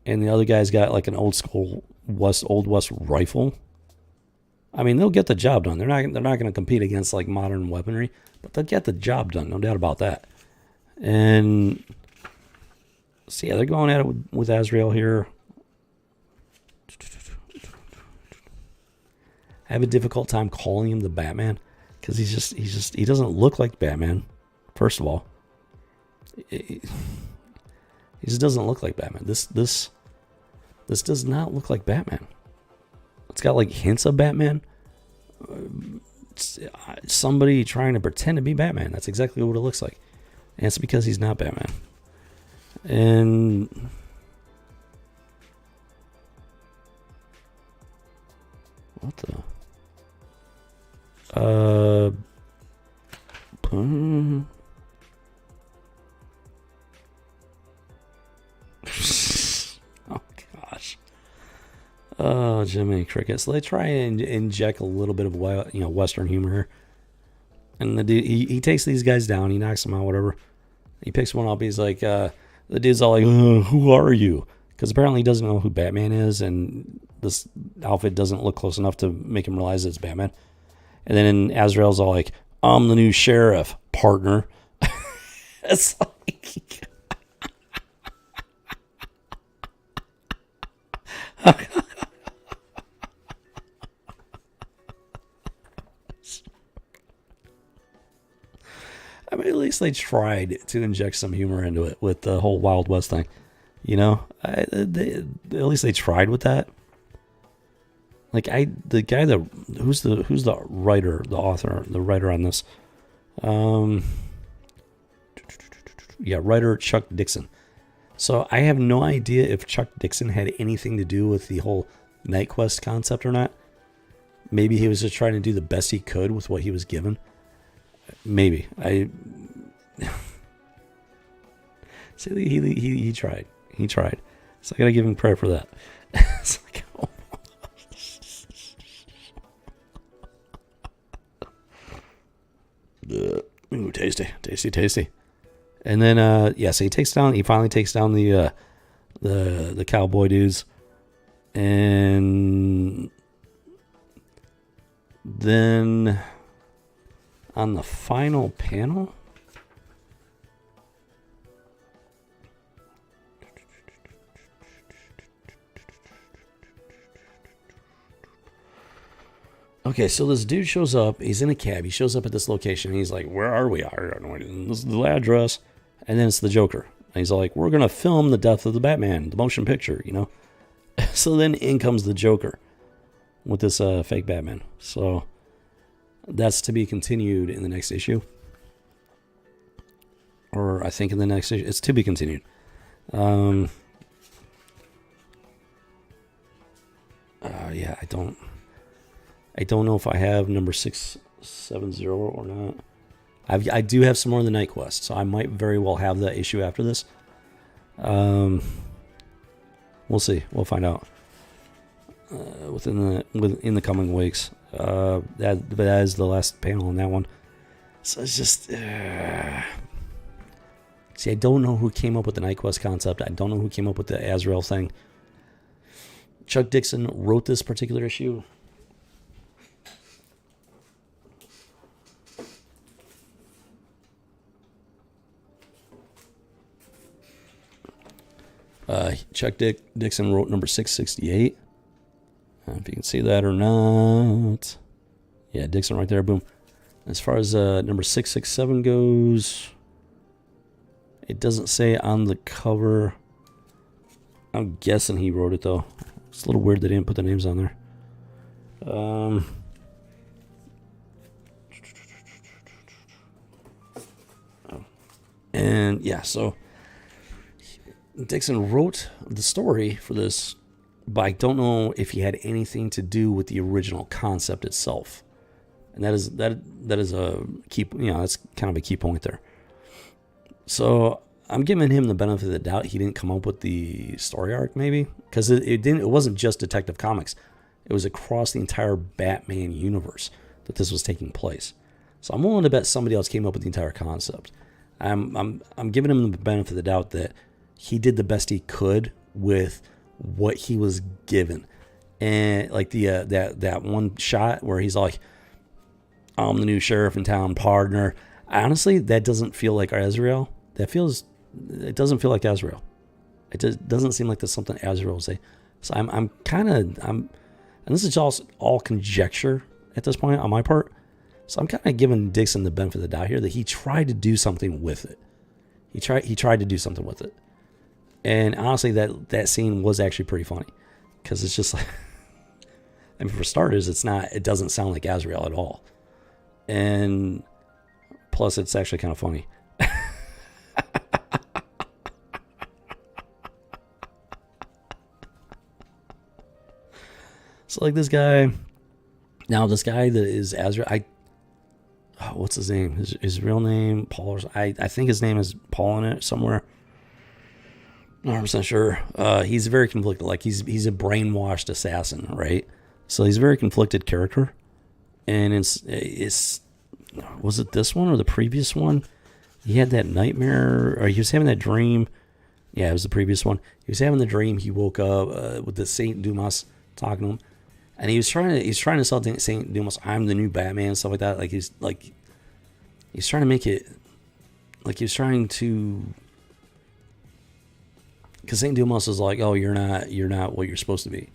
and the other guy's got like an old West rifle. I mean, they'll get the job done. They're not going to compete against like modern weaponry, but they'll get the job done, no doubt about that. And so yeah, they're going at it with Azrael here. I have a difficult time calling him the Batman because he doesn't look like Batman. First of all, he just doesn't look like Batman. This does not look like Batman. It's got like hints of Batman. Somebody trying to pretend to be Batman. That's exactly what it looks like, and it's because he's not Batman. And what the? Oh gosh. Oh, Jiminy Cricket. So they try and inject a little bit of Western humor here. And the dude, he takes these guys down, he knocks them out, whatever. He picks one up, he's like, the dude's all like, who are you? Because apparently he doesn't know who Batman is, and this outfit doesn't look close enough to make him realize it's Batman. And then Azrael's all like, I'm the new sheriff, partner. It's like... I mean, at least they tried to inject some humor into it with the whole Wild West thing. You know, at least they tried with that. Like the guy that who's the writer, the author, the writer on this? Yeah, writer Chuck Dixon. So I have no idea if Chuck Dixon had anything to do with the whole Night Quest concept or not. Maybe he was just trying to do the best he could with what he was given. Maybe See, he tried. He tried. So I gotta give him credit for that. It's like, oh. Ooh, tasty. And then so he finally takes down the cowboy dudes. And then on the final panel, okay, so this dude shows up. He's in a cab. He shows up at this location. He's like, where are we? This is the address. And then it's the Joker. And he's like, we're going to film the death of the Batman, the motion picture, you know. So then in comes the Joker with this fake Batman. So that's to be continued in the next issue. Or I think in the next issue. It's to be continued. Yeah, I don't know if I have number 670 or not. I do have some more of the Night Quest, so I might very well have that issue after this. We'll see. We'll find out within the coming weeks. That is the last panel on that one. So it's just see, I don't know who came up with the Night Quest concept. I don't know who came up with the Azrael thing. Chuck Dixon wrote this particular issue. Chuck Dixon wrote number 668. If you can see that or not. Yeah, Dixon right there, boom. As far as number 667 goes, it doesn't say on the cover. I'm guessing he wrote it, though. It's a little weird they didn't put the names on there. And yeah, so Dixon wrote the story for this, but I don't know if he had anything to do with the original concept itself. And that is a key, that's kind of a key point there. So I'm giving him the benefit of the doubt. He didn't come up with the story arc, maybe, because it wasn't just Detective Comics. It was across the entire Batman universe that this was taking place. So I'm willing to bet somebody else came up with the entire concept. I'm giving him the benefit of the doubt that he did the best he could with what he was given. And like that one shot where he's like, I'm the new sheriff in town, partner. Honestly, that doesn't feel like Azrael. It doesn't feel like Azrael. It doesn't seem like that's something Azrael would say. So and this is all conjecture at this point on my part. So I'm kind of giving Dixon the benefit of the doubt here that he tried to do something with it. He tried to do something with it. And honestly, that scene was actually pretty funny, because it's just like, I mean, for starters, it doesn't sound like Azrael at all. And plus, it's actually kind of funny. So like this guy that is Azrael, what's his name? His real name, Paul. I think his name is Paul in it somewhere. Not 100% sure. He's very conflicted. Like he's a brainwashed assassin, right? So he's a very conflicted character. And it's was it this one or the previous one? He had that nightmare, or he was having that dream. Yeah, it was the previous one. He was having the dream. He woke up with the Saint Dumas talking to him, And he's trying to sell Saint Dumas, I'm the new Batman, stuff like that. He's trying to make it like he's trying to, because Saint Dumas is like, oh, you're not what you're supposed to be,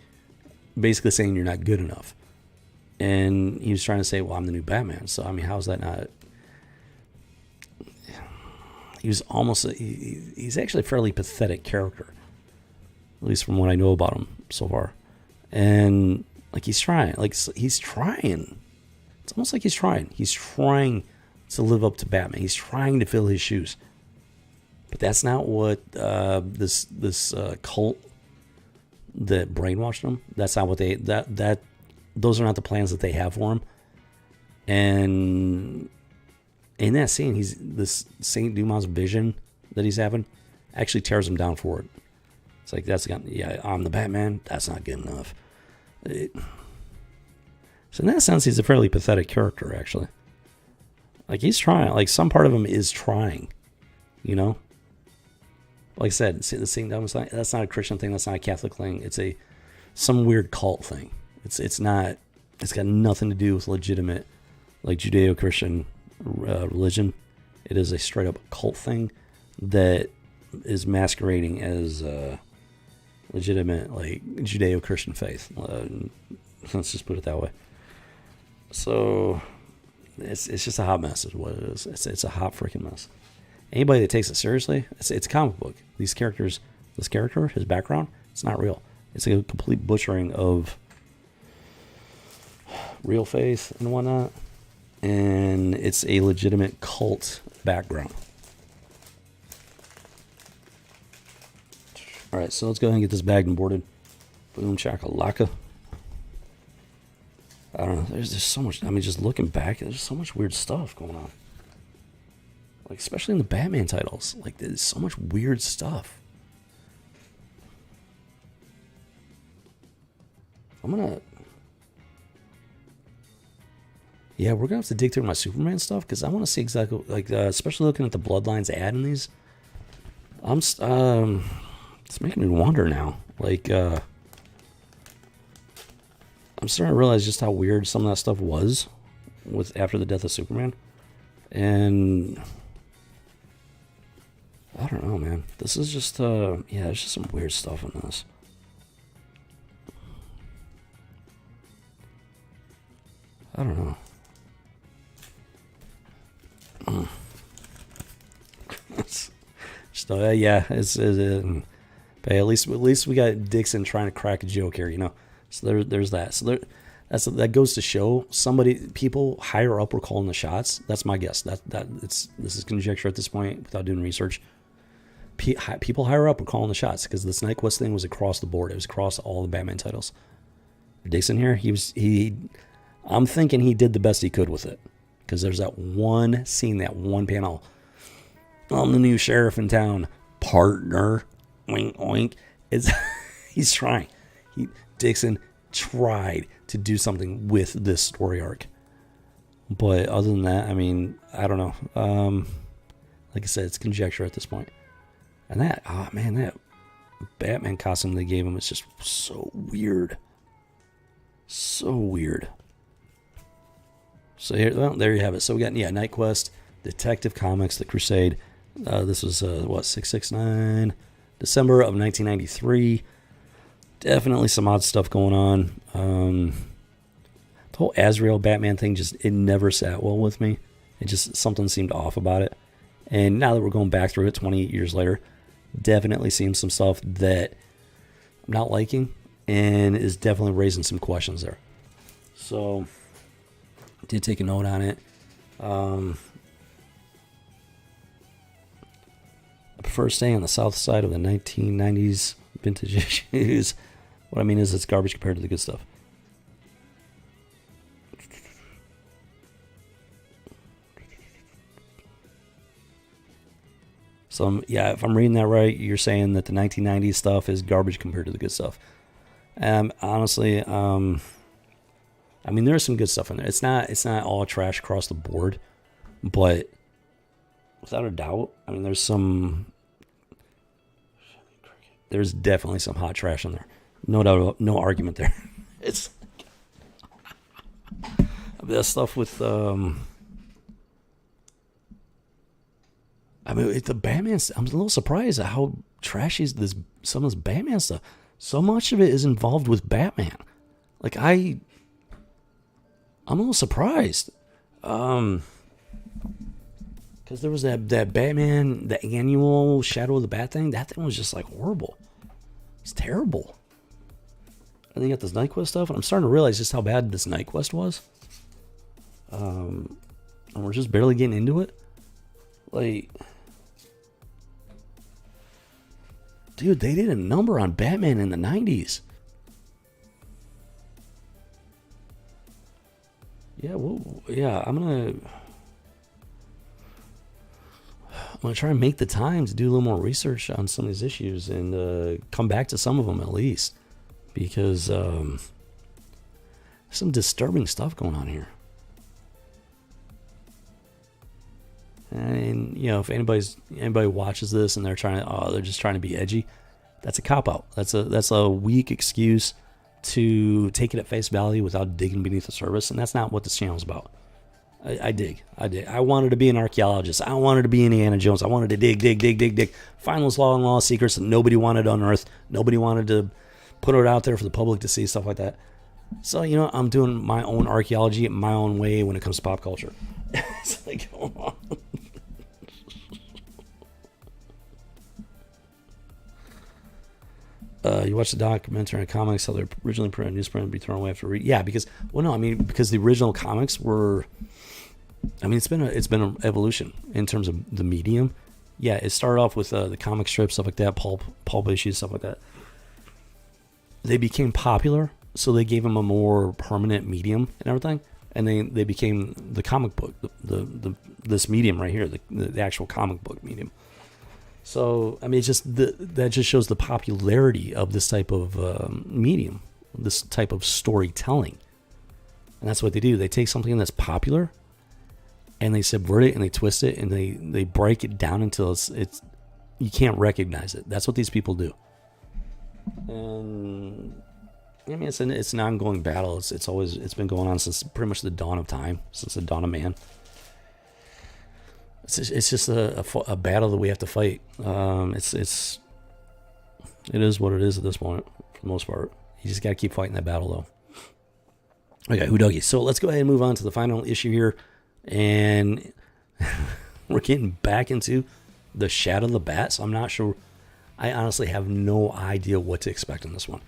basically saying you're not good enough. And he was trying to say, well, I'm the new Batman. So I mean, how's that not? He was almost he's actually a fairly pathetic character, at least from what I know about him so far. And he's trying. It's almost like he's trying. He's trying to live up to Batman. He's trying to fill his shoes. But that's not what this cult that brainwashed him. That's not what those are not the plans that they have for him. And in that scene, this Saint Dumas vision that he's having actually tears him down for it. It's like, I'm the Batman. That's not good enough. So in that sense, he's a fairly pathetic character, actually. He's trying. Some part of him is trying, Like I said, the Saint Dumas, that's not a Christian thing. That's not a Catholic thing. It's some weird cult thing. It's not. It's got nothing to do with legitimate, Judeo-Christian religion. It is a straight up cult thing that is masquerading as legitimate Judeo-Christian faith. Let's just put it that way. So it's just a hot mess is what it is. It's a hot freaking mess. Anybody that takes it seriously, it's a comic book. This character, his background, it's not real. It's a complete butchering of real faith and whatnot. And it's a legitimate cult background. All right, so let's go ahead and get this bagged and boarded. Boom, chakalaka. I don't know. There's just so much. I mean, just looking back, there's so much weird stuff going on. Especially in the Batman titles. There's so much weird stuff. Yeah, we're gonna have to dig through my Superman stuff because I want to see exactly especially looking at the Bloodlines ad in these. It's making me wonder now. I'm starting to realize just how weird some of that stuff was after the death of Superman, and I don't know, man. This is just there's just some weird stuff in this. I don't know. But at least we got Dixon trying to crack a joke here, So there's that. So that goes to show people higher up were calling the shots. That's my guess. This is conjecture at this point without doing research. People higher up were calling the shots because this Nyquist thing was across the board. It was across all the Batman titles. Dixon here, I'm thinking he did the best he could with it. Because there's that one scene, that one panel. I'm the new sheriff in town, partner. Oink, oink. He's trying. Dixon tried to do something with this story arc. But other than that, I mean, I don't know. Like I said, it's conjecture at this point. And that Batman costume they gave him is just so weird. So weird. So here, well, there you have it. So we got Nyquist, Detective Comics, The Crusade. This was 669, December of 1993. Definitely some odd stuff going on. The whole Azrael Batman thing it never sat well with me. Something seemed off about it. And now that we're going back through it 28 years later, definitely seeing some stuff that I'm not liking and is definitely raising some questions there. So did take a note on it. I prefer staying on the south side of the 1990s vintage issues. What I mean is it's garbage compared to the good stuff. So, if I'm reading that right, you're saying that the 1990s stuff is garbage compared to the good stuff. Honestly, I mean, there's some good stuff in there. It's not all trash across the board, but without a doubt, I mean, there's definitely some hot trash in there. No doubt, no argument there. that stuff with I mean, the Batman. I'm a little surprised at how trashy some of this Batman stuff. So much of it is involved with Batman. Like I'm a little surprised. Because there was that Batman, the annual Shadow of the Bat thing. That thing was just like horrible. It's terrible. And then you got this Nightquest stuff, and I'm starting to realize just how bad this Nightquest was. And we're just barely getting into it. Like, dude, they did a number on Batman in the 90s. Yeah, well, yeah, I'm gonna try and make the time to do a little more research on some of these issues and come back to some of them at least, because there's some disturbing stuff going on here. And you know, if anybody watches this and they're just trying to be edgy, that's a cop out. That's a weak excuse to take it at face value without digging beneath the surface, and that's not what this channel is about. I dig. I wanted to be an archaeologist. I wanted to be Indiana Jones. I wanted to dig. Find those lost secrets that nobody wanted to unearth. Nobody wanted to put it out there for the public to see, stuff like that. So, you know, I'm doing my own archaeology my own way when it comes to pop culture. It's like, come on. You watch the documentary on comics, how they're originally printed in newsprint and be thrown away after read. Yeah, because the original comics were, it's been an evolution in terms of the medium. Yeah, it started off with the comic strips, stuff like that, pulp issues, stuff like that. They became popular, so they gave them a more permanent medium and everything, and they became the comic book, this medium right here, the actual comic book medium. So, I mean, it's just that just shows the popularity of this type of medium, this type of storytelling. And that's what they do. They take something that's popular and they subvert it and they twist it and they break it down until it's you can't recognize it. That's what these people do. And I mean, it's an ongoing battle. It's been going on since pretty much the dawn of time, since the dawn of man. It's just a battle that we have to fight. It is what it is at this point, for the most part. You just got to keep fighting that battle, though. Okay, Hoodoggy. So let's go ahead and move on to the final issue here, and we're getting back into the Shadow of the Bat. So I'm not sure. I honestly have no idea what to expect in this one.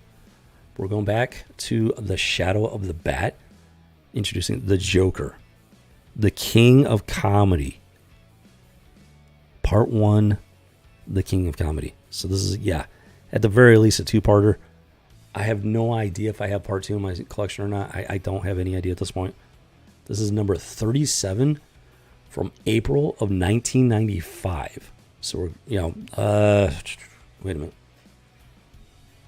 We're going back to the Shadow of the Bat, introducing the Joker, the King of Comedy. Part 1, The King of Comedy. So this is, at the very least, a two-parter. I have no idea if I have part 2 in my collection or not. I don't have any idea at this point. This is number 37 from April of 1995. So we're, wait a minute.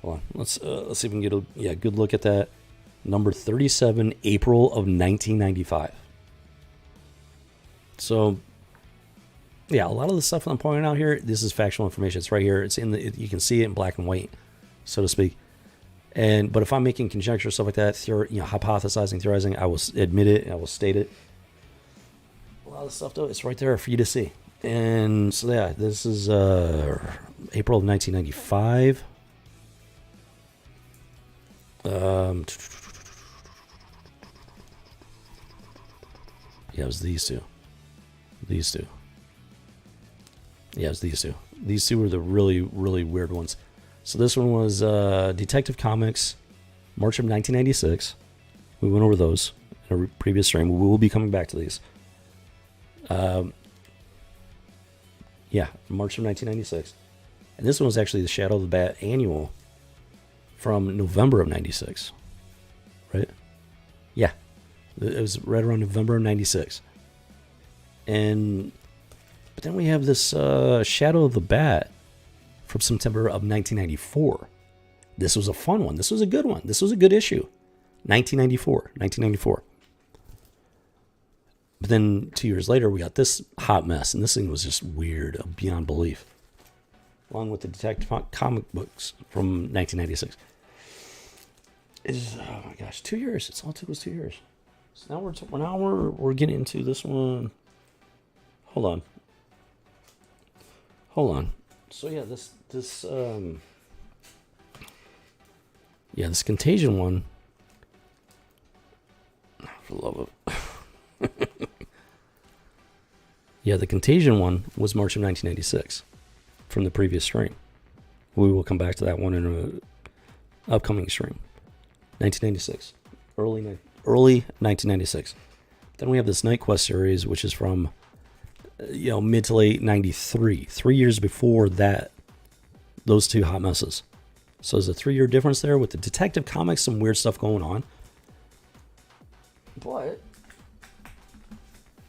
Hold on. Let's see if we can get a good look at that. Number 37, April of 1995. So, yeah, a lot of the stuff that I'm pointing out here, this is factual information. It's right here. It's you can see it in black and white, so to speak. But if I'm making conjecture, stuff like that, hypothesizing, theorizing, I will admit it, and I will state it. A lot of the stuff, though, it's right there for you to see. And so, yeah, this is April of 1995. Yeah, it was these two. Yeah, it was these two. These two were the really, really weird ones. So this one was Detective Comics, March of 1996. We went over those in a previous stream. We will be coming back to these. March of 1996. And this one was actually the Shadow of the Bat annual from November of 96. Right? Yeah. It was right around November of 96. But then we have this Shadow of the Bat from September of 1994. This was a fun one. This was a good one. This was a good issue. 1994. But then 2 years later, we got this hot mess, and this thing was just weird beyond belief. Along with the Detective comic books from 1996. Oh my gosh, 2 years. It's all it took was 2 years. So now we're getting into this one. Hold on. So yeah, this Contagion one. For the love of yeah, the Contagion one was March of 1996 from the previous stream. We will come back to that one in an upcoming stream. 1996, early 1996. Then we have this Night Quest series, which is from mid to late 93, 3 years before that, those two hot messes. So there's a 3-year difference there with the Detective Comics, some weird stuff going on. But,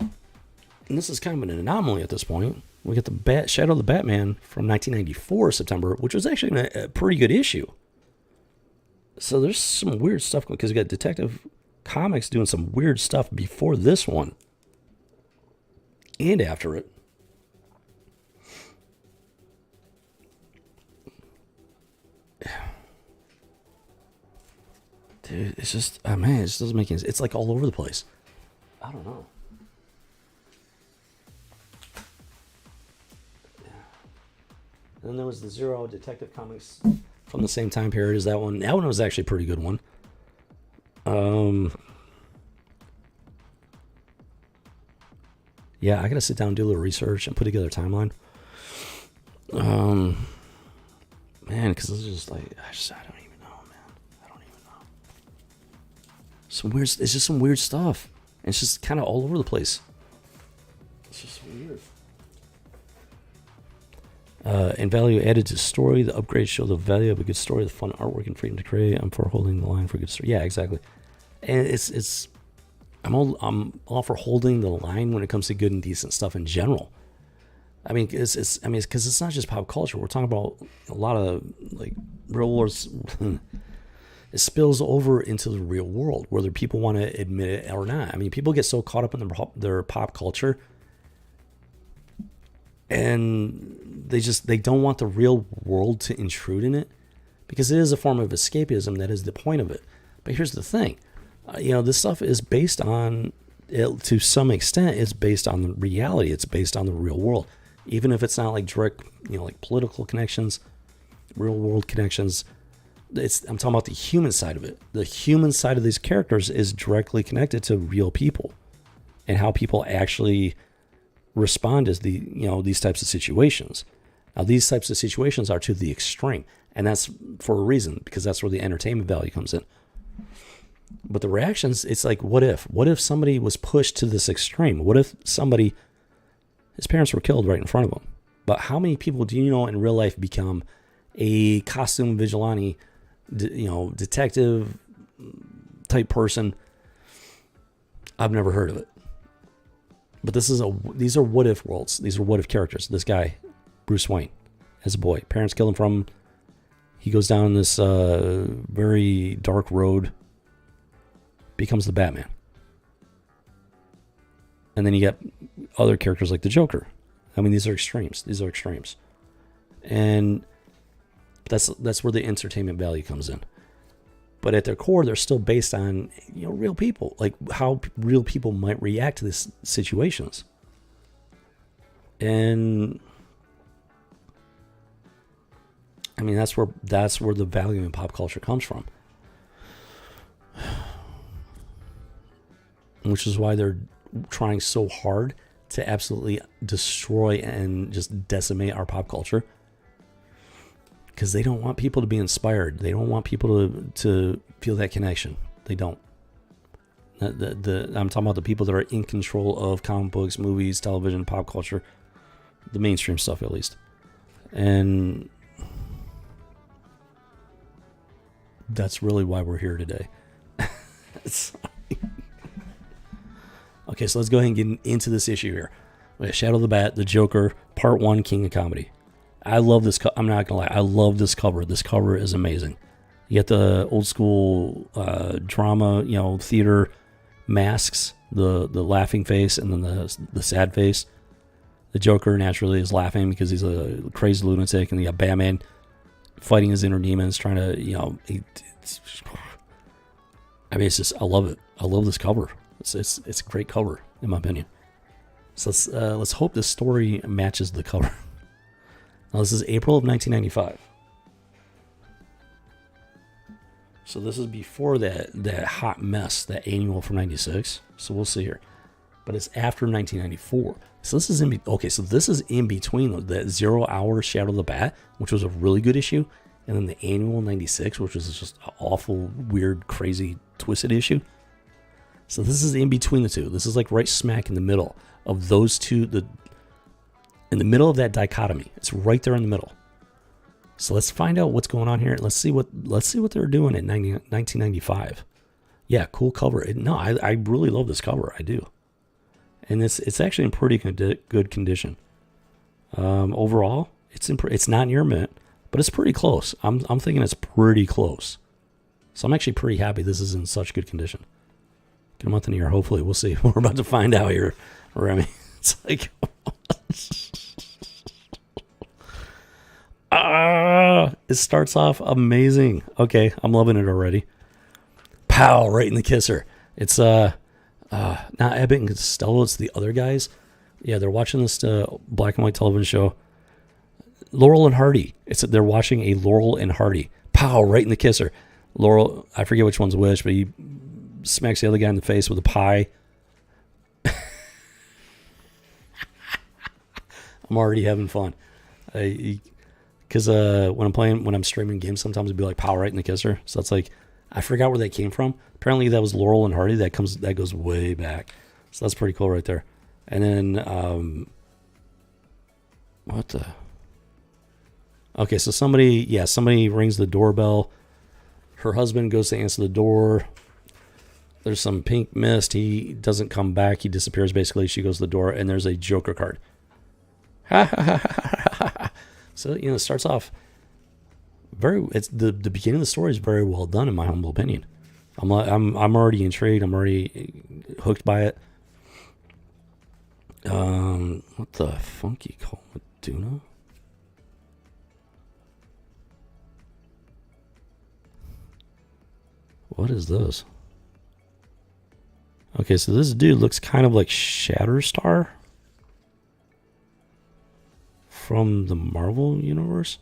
and this is kind of an anomaly at this point. We get the Shadow of the Batman from 1994 September, which was actually a pretty good issue. So there's some weird stuff because we got Detective Comics doing some weird stuff before this one and after it. Dude, it's just, it just doesn't make any sense. It's like all over the place. I don't know. And then there was the Zero Detective Comics from the same time period as that one. That one was actually a pretty good one. Yeah, I gotta sit down and do a little research and put together a timeline. Man, because it's just like, I don't even know, man. I don't even know. It's just some weird stuff. And it's just kind of all over the place. It's just weird. And value added to story. The upgrades show the value of a good story, the fun artwork and freedom to create. I'm for holding the line for a good story. Yeah, exactly. And I'm all for holding the line when it comes to good and decent stuff in general. I mean, because it's not just pop culture. We're talking about a lot of like real world. It spills over into the real world, whether people want to admit it or not. I mean, people get so caught up in their pop culture, and they don't want the real world to intrude in it, because it is a form of escapism. That is the point of it. But here's the thing. This stuff is based on, to some extent, it's based on the reality. It's based on the real world. Even if it's not like direct, like political connections, real world connections. I'm talking about the human side of it. The human side of these characters is directly connected to real people and how people actually respond as these types of situations. Now, these types of situations are to the extreme, and that's for a reason, because that's where the entertainment value comes in. But the reactions, it's like, what if somebody was pushed to this extreme? What if his parents were killed right in front of him? But how many people do you know in real life become a costume vigilante, detective type person? I've never heard of it. But these are what if worlds. These are what if characters. This guy, Bruce Wayne, as a boy, parents kill him from him. He goes down this very dark road, becomes the Batman. And then you get other characters like the Joker. I mean, these are extremes. And that's where the entertainment value comes in. But at their core, they're still based on real people, like how real people might react to these situations. And I mean, that's where the value in pop culture comes from. Which is why they're trying so hard to absolutely destroy and just decimate our pop culture. Because they don't want people to be inspired. They don't want people to feel that connection. They don't. I'm talking about the people that are in control of comic books, movies, television, pop culture. The mainstream stuff, at least. And that's really why we're here today. Okay, so let's go ahead and get into this issue here. We have Shadow of the Bat, the Joker, Part 1, King of Comedy. I love this. I'm not going to lie. I love this cover. This cover is amazing. You get the old school drama, theater masks, the laughing face, and then the sad face. The Joker naturally is laughing because he's a crazy lunatic, and you got Batman fighting his inner demons, trying to, it's just, I love it. I love this cover. It's a great cover in my opinion. So let's hope this story matches the cover. Now this is April of 1995. So this is before that hot mess, that annual from 96. So we'll see here. But it's after 1994. So this is this is in between that 0 Hour Shadow the Bat, which was a really good issue, and then the annual 96, which was just an awful, weird, crazy, twisted issue. So this is in between the two. This is like right smack in the middle of those two, in the middle of that dichotomy. It's right there in the middle. So let's find out what's going on here. Let's see what they're doing in 1995. Yeah, cool cover. I really love this cover. I do. And it's actually in pretty good condition. Overall, it's not near mint, but it's pretty close. I'm thinking it's pretty close. So I'm actually pretty happy this is in such good condition. Good month in the year, hopefully. We'll see. We're about to find out here, Remy. It's like... it starts off amazing. Okay, I'm loving it already. Pow, right in the kisser. It's not Abbott and Costello, it's the other guys. Yeah, they're watching this black and white television show. Laurel and Hardy. They're watching a Laurel and Hardy. Pow, right in the kisser. Laurel, I forget which one's which, but he smacks the other guy in the face with a pie. I'm already having fun. Because when I'm streaming games, sometimes it'd be like pow right in the kisser. So that's like, I forgot where that came from. Apparently that was Laurel and Hardy. That goes way back. So that's pretty cool right there. And then what the? Okay, so somebody rings the doorbell. Her husband goes to answer the door. There's some pink mist. He doesn't come back. He disappears basically. She goes to the door and there's a Joker card. So, it starts off it's the beginning of the story is very well done in my humble opinion. I'm already intrigued. I'm already hooked by it. What the funky call Meduna? What is this? Okay, so this dude looks kind of like Shatterstar from the Marvel universe.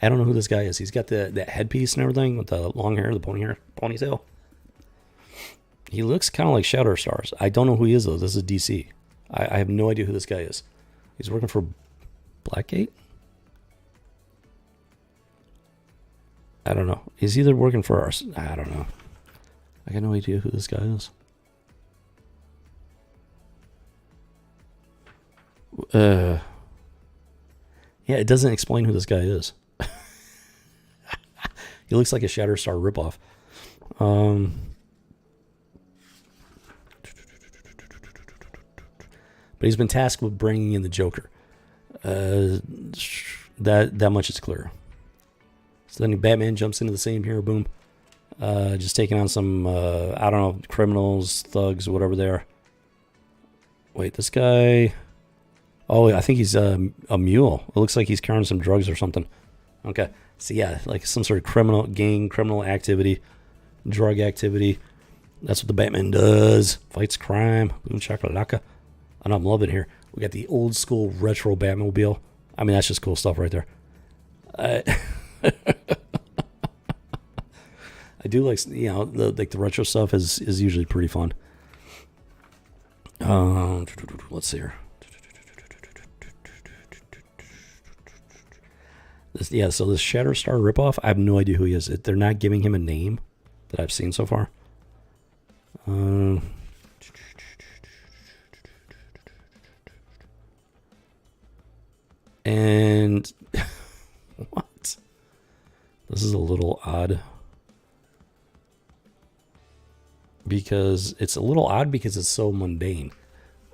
I don't know who this guy is. He's got that headpiece and everything with the long hair, the ponytail. He looks kind of like Shatterstar. I don't know who he is though. This is DC. I have no idea who this guy is. He's working for Blackgate? I don't know. He's either working for us. I don't know. I got no idea who this guy is. Yeah, it doesn't explain who this guy is. He looks like a Shatterstar ripoff. But he's been tasked with bringing in the Joker. That much is clear. So then Batman jumps into the scene here, boom. Just taking on some, I don't know, criminals, thugs, whatever they are. Wait, this guy... Oh, I think he's a mule. It looks like he's carrying some drugs or something. Okay. So yeah, like some sort of criminal activity, drug activity. That's what the Batman does. Fights crime. Boom shakalaka. And I'm loving it here. We got the old school retro Batmobile. I mean, that's just cool stuff right there. I do like, the retro stuff is usually pretty fun. Let's see here. So this Shatterstar ripoff, I have no idea who he is. They're not giving him a name that I've seen so far. And what? This is a little odd. Because it's so mundane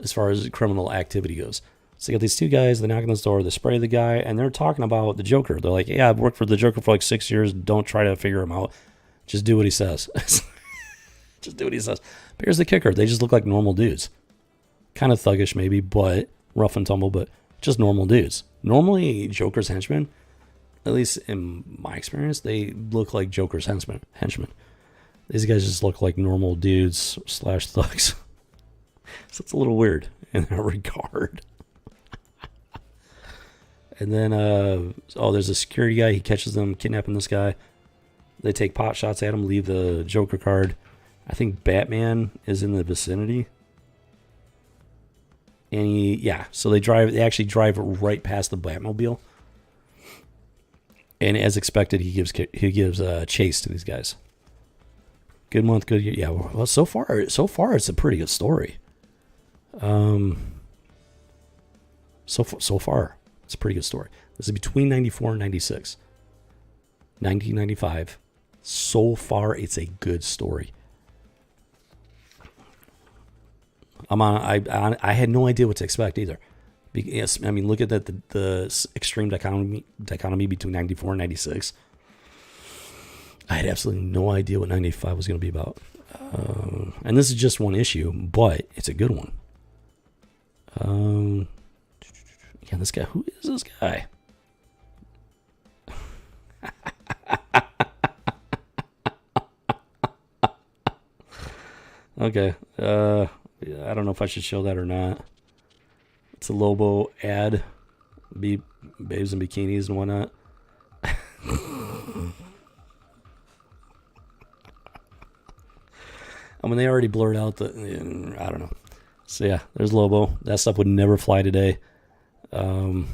as far as criminal activity goes. So you got these two guys, they knock on this door, they spray the guy, and they're talking about the Joker. They're like, yeah, I've worked for the Joker for like 6 years. Don't try to figure him out. Just do what he says. Just do what he says. But here's the kicker. They just look like normal dudes. Kind of thuggish maybe, but rough and tumble, but just normal dudes. Normally, Joker's henchmen, at least in my experience, they look like Joker's henchmen. These guys just look like normal dudes / thugs. So it's a little weird in that regard. And then, there's a security guy. He catches them kidnapping this guy. They take pot shots at him, leave the Joker card. I think Batman is in the vicinity. And so they actually drive right past the Batmobile. And as expected, he gives chase to these guys. Good month, good year. Yeah, well, so far it's a pretty good story. So far it's a pretty good story. This is between 94 and 96. 1995. So far it's a good story. I had no idea what to expect either. Yes, I mean, look at that the extreme dichotomy between 94 and 96. I had absolutely no idea what 95 was going to be about. And this is just one issue, but it's a good one. This guy, who is this guy? Okay. I don't know if I should show that or not. It's a Lobo ad. Babes in bikinis and whatnot. I mean, they already blurred out I don't know. So yeah, there's Lobo. That stuff would never fly today. I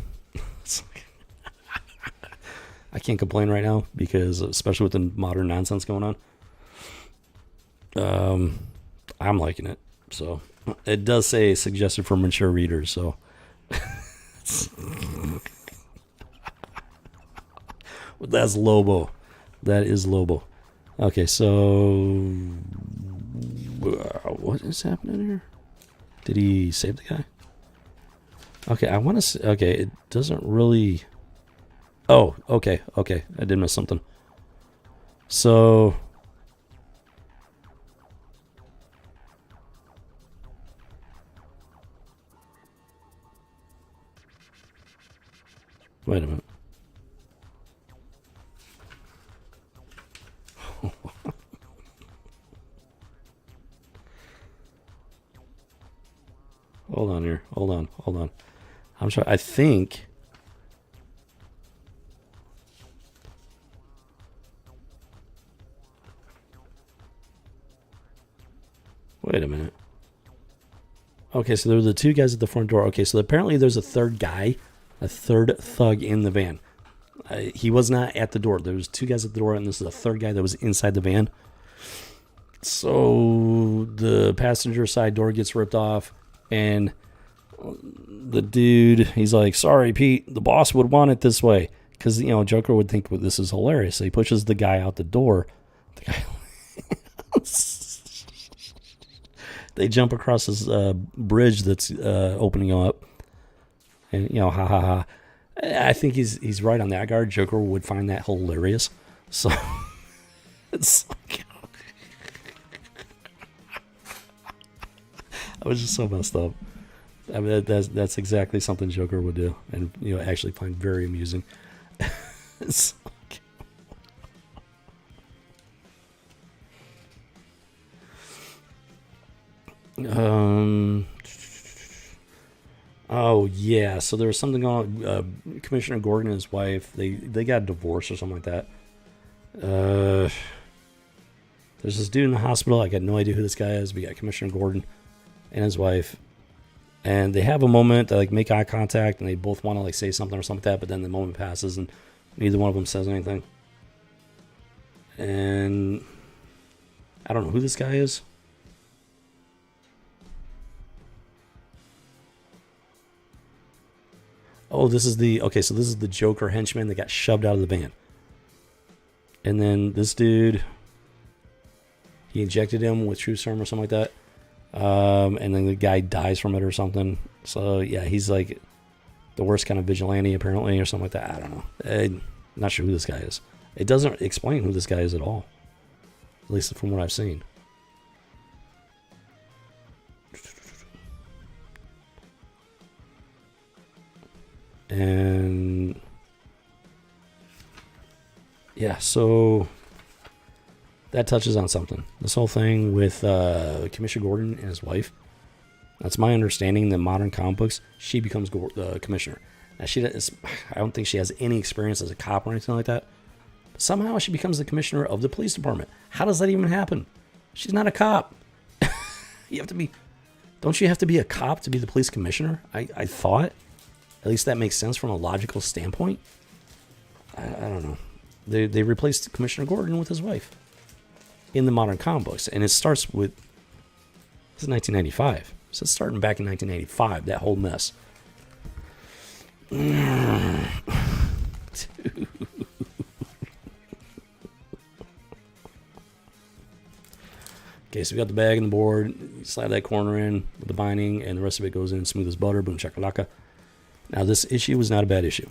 can't complain right now because, especially with the modern nonsense going on, I'm liking it. So it does say suggested for mature readers. So that's Lobo. That is Lobo. Okay, so what is happening here? Did he save the guy? Okay, I want to. Okay, it doesn't really. Oh, okay. I did miss something. So. Wait a minute. Hold on here. Hold on. I'm sure. I think. Wait a minute. Okay, so there were the two guys at the front door. Okay, so apparently there's a third guy, a third thug in the van. He was not at the door. There was two guys at the door, and this is a third guy that was inside the van. So the passenger side door gets ripped off, and the dude, he's like, "Sorry, Pete, the boss would want it this way." Because, Joker would think, well, this is hilarious. So he pushes the guy out the door. The guy... They jump across this bridge that's opening up. And, ha ha ha. I think he's right on that guard. Joker would find that hilarious. So, it's like... I was just so messed up. I mean, that's exactly something Joker would do. And, actually find very amusing. It's like... Oh yeah, so there was something on Commissioner Gordon and his wife. They got divorced or something like that. There's this dude in the hospital. I got no idea who this guy is. We got Commissioner Gordon and his wife, and they have a moment. They make eye contact, and they both want to say something or something like that. But then the moment passes, and neither one of them says anything. And I don't know who this guy is. Oh, this is the Joker henchman that got shoved out of the van. And then this dude, he injected him with true serum or something like that. And then the guy dies from it or something. So yeah, he's like the worst kind of vigilante apparently or something like that. I don't know. I'm not sure who this guy is. It doesn't explain who this guy is at all. At least from what I've seen. And yeah, so that touches on something. This whole thing with Commissioner Gordon and his wife. That's my understanding. In the modern comic books, she becomes the commissioner. Now I don't think she has any experience as a cop or anything like that. But somehow she becomes the commissioner of the police department. How does that even happen? She's not a cop. Don't you have to be a cop to be the police commissioner? I thought. At least that makes sense from a logical standpoint. I don't know. They replaced Commissioner Gordon with his wife in the modern comic books. And it starts with, this is 1995. So it's starting back in 1985, that whole mess. Dude. Okay, so we got the bag and the board. You slide that corner in with the binding, and the rest of it goes in smooth as butter. Boom, chakalaka. Now, this issue was not a bad issue,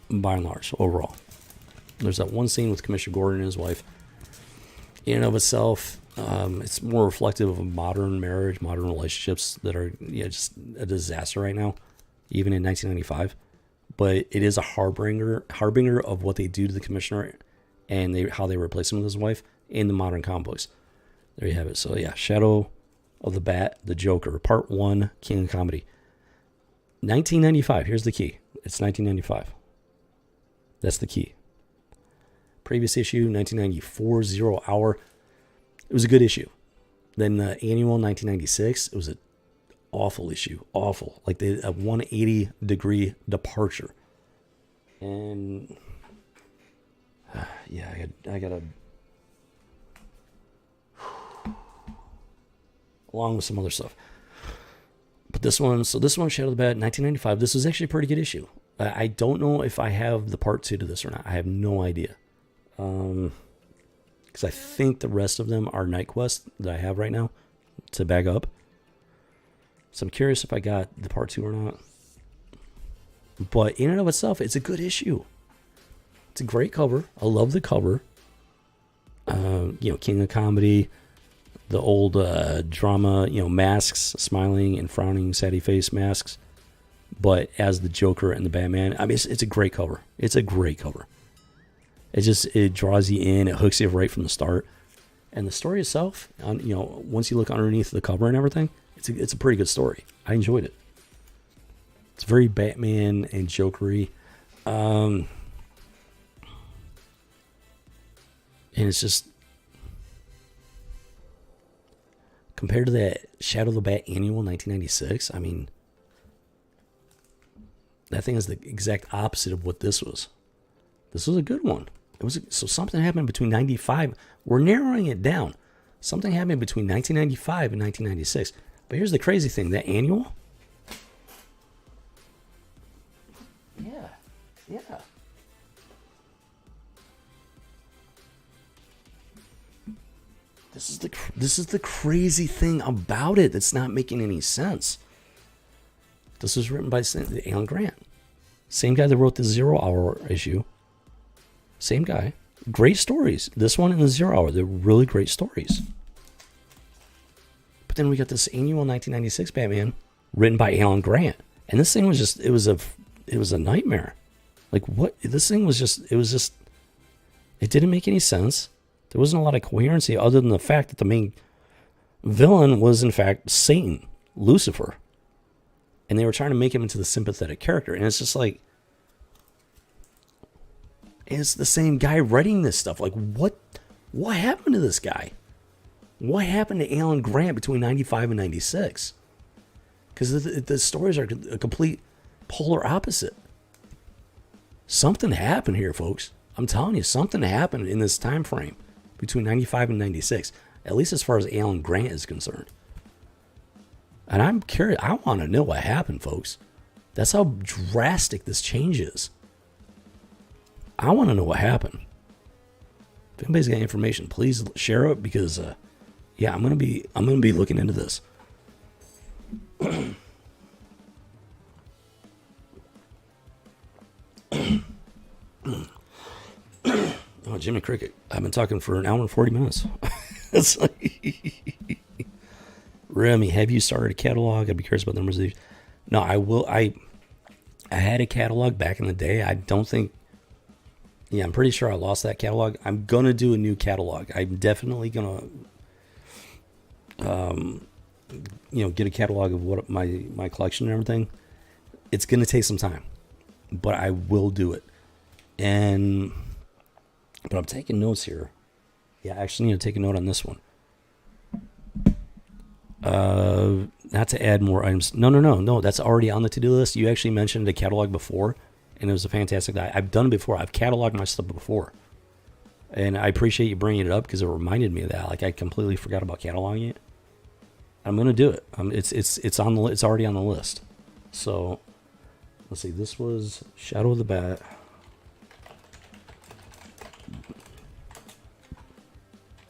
by and large, overall. There's that one scene with Commissioner Gordon and his wife. In and of itself, it's more reflective of a modern marriage, modern relationships that are just a disaster right now, even in 1995. But it is a harbinger of what they do to the commissioner and how they replace him with his wife in the modern comic books. There you have it. So yeah, Shadow of the Bat, the Joker, Part 1, King of Comedy. 1995, here's the key. It's 1995. That's the key. Previous issue, 1994, 0 Hour. It was a good issue. Then the annual, 1996, it was an awful issue. Awful. Like a 180-degree departure. And yeah, I gotta along with some other stuff. But this one, Shadow of the Bat, 1995, this was actually a pretty good issue. I don't know if I have the part 2 to this or not. I have no idea. Because I think the rest of them are Night Quest that I have right now to bag up. So I'm curious if I got the part 2 or not. But in and of itself, it's a good issue. It's a great cover. I love the cover. King of Comedy, the old drama, masks, smiling and frowning, saddy face masks. But as the Joker and the Batman, I mean, it's a great cover. It's a great cover. It draws you in. It hooks you right from the start. And the story itself, once you look underneath the cover and everything, it's a pretty good story. I enjoyed it. It's very Batman and Jokery. And it's just, compared to that Shadow of the Bat annual 1996, I mean, that thing is the exact opposite of what this was. This was a good one. So something happened between 95. We're narrowing it down. Something happened between 1995 and 1996. But here's the crazy thing. That annual? Yeah. This is the crazy thing about it that's not making any sense. This was written by Alan Grant. Same guy that wrote the 0 Hour issue. Same guy. Great stories. This one and the 0 Hour, they're really great stories. But then we got this annual 1996 Batman written by Alan Grant. And this thing was just, it was a nightmare. Like what? This thing was just, it didn't make any sense. There wasn't a lot of coherency other than the fact that the main villain was in fact Satan, Lucifer. And they were trying to make him into the sympathetic character. And it's just like, it's the same guy writing this stuff. Like, what happened to this guy? What happened to Alan Grant between 95 and 96? Because the stories are a complete polar opposite. Something happened here, folks. I'm telling you, something happened in this time frame between 95 and 96. At least as far as Alan Grant is concerned. And I'm curious. I want to know what happened, folks. That's how drastic this change is. I want to know what happened. If anybody's got information, please share it because, I'm gonna be looking into this. Oh, Jimmy Cricket! I've been talking for an hour and 40 minutes. It's like, Remy, have you started a catalog? I'd be curious about the numbers of these. No, I will. I had a catalog back in the day. I don't think. Yeah, I'm pretty sure I lost that catalog. I'm going to do a new catalog. I'm definitely going to get a catalog of what my collection and everything. It's going to take some time, but I will do it. But I'm taking notes here. Yeah, I actually need to take a note on this one. Not to add more items. No. That's already on the to-do list. You actually mentioned a catalog before, and it was a fantastic. I've done it before. I've cataloged my stuff before, and I appreciate you bringing it up because it reminded me of that. Like I completely forgot about cataloging it. I'm gonna do it. It's on the. It's already on the list. So let's see. This was Shadow of the Bat.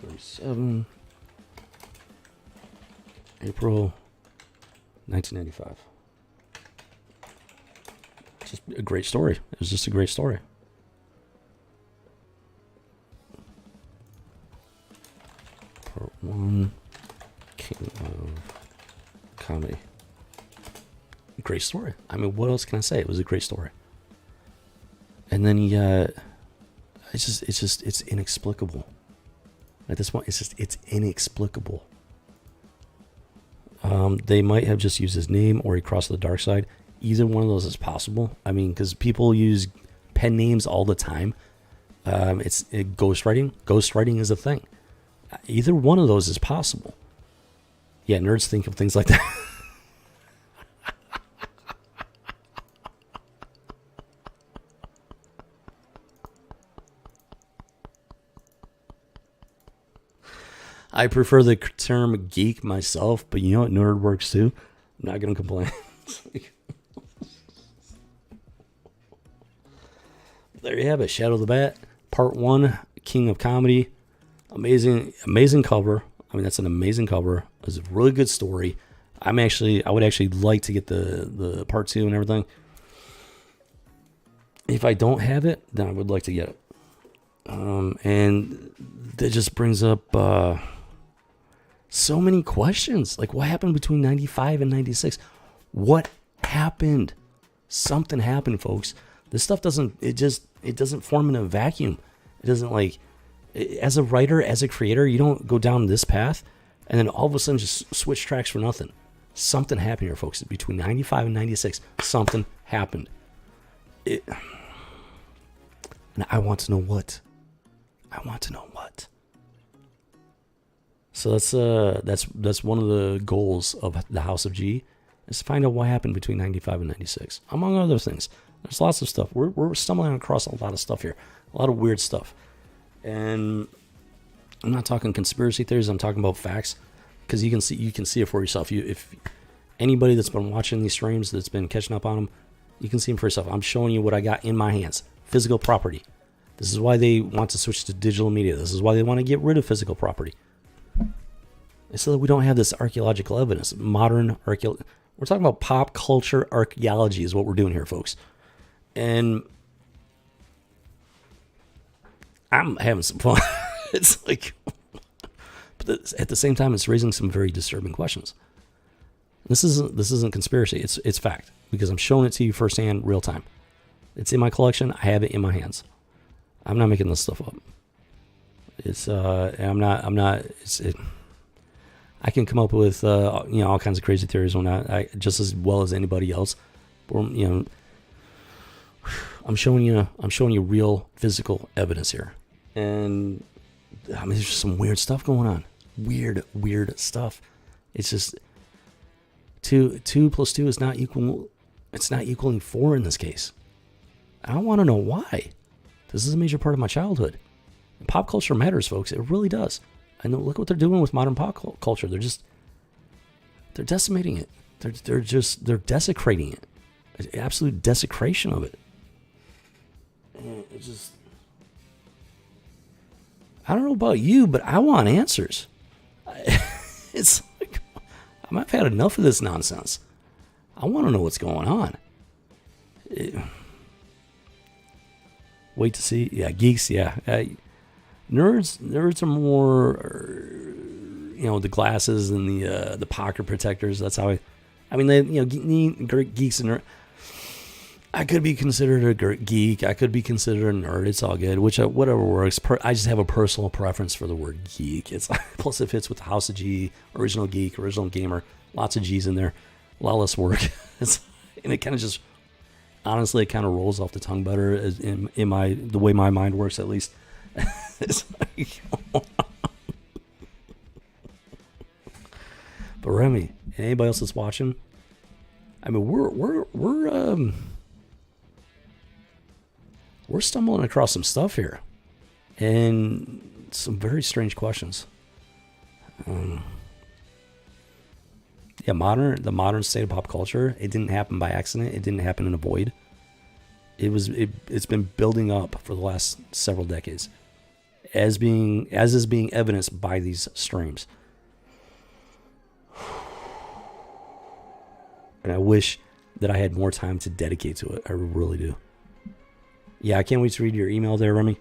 '37. April 1995. Just a great story. It was just a great story. Part 1, King of Comedy. Great story. I mean, what else can I say? It was a great story. And then it's inexplicable. At this point, it's inexplicable. They might have just used his name or he crossed to the dark side. Either one of those is possible. I mean, because people use pen names all the time. It's ghostwriting. Ghostwriting is a thing. Either one of those is possible. Yeah, nerds think of things like that. I prefer the term geek myself, but you know what? Nerd works too. I'm not going to complain. There you have it. Shadow of the Bat, Part 1, King of Comedy. Amazing cover. I mean, that's an amazing cover. It was a really good story. I would actually like to get the Part 2 and everything. If I don't have it, then I would like to get it. And that just brings up so many questions. Like, what happened between 95 and 96? What happened? Something happened, folks. This stuff doesn't form in a vacuum. It doesn't, like, as a writer, as a creator, you don't go down this path and then all of a sudden just switch tracks for nothing. Something happened here, folks. Between 95 and 96, something happened. And I want to know what. So that's one of the goals of the House of G, is to find out what happened between 95 and 96, among other things. There's lots of stuff. We're stumbling across a lot of stuff here, a lot of weird stuff. And I'm not talking conspiracy theories. I'm talking about facts, because you can see it for yourself. If anybody that's been watching these streams, that's been catching up on them, you can see them for yourself. I'm showing you what I got in my hands, physical property. This is why they want to switch to digital media. This is why they want to get rid of physical property. It's so that we don't have this archaeological evidence. Modern archaeology. We're talking about pop culture archaeology is what we're doing here, folks. And I'm having some fun. It's like, but at the same time, it's raising some very disturbing questions. This isn't conspiracy. It's fact, because I'm showing it to you firsthand, real time. It's in my collection. I have it in my hands. I'm not making this stuff up. I can come up with all kinds of crazy theories when I just as well as anybody else. But, I'm showing you real physical evidence here, and I mean, there's just some weird stuff going on. Weird stuff. It's just 2 plus 2 is not equal. It's not equaling 4 in this case. I want to know why. This is a major part of my childhood. And pop culture matters, folks. It really does. And look what they're doing with modern pop culture. They're decimating it. They're desecrating it. An absolute desecration of it. And it just, I don't know about you, but I want answers. It's like, I've had enough of this nonsense. I want to know what's going on. Wait to see. Yeah, geeks. Yeah, nerds are more, the glasses and the pocket protectors. That's how I mean, they, geeks and nerds. I could be considered a geek. I could be considered a nerd. It's all good. Whatever works. I just have a personal preference for the word geek. It's plus it fits with House of G, original geek, original gamer. Lots of G's in there. A lot less work. And it kind of just, honestly, it kind of rolls off the tongue better in the way my mind works, at least. It's like, but Remy, and anybody else that's watching, I mean, we're stumbling across some stuff here, and some very strange questions. The modern state of pop culture. It didn't happen by accident. It didn't happen in a void. It's been building up for the last several decades, as is being evidenced by these streams. And I wish that I had more time to dedicate to it. I really do. Yeah, I can't wait to read your email there, Remy.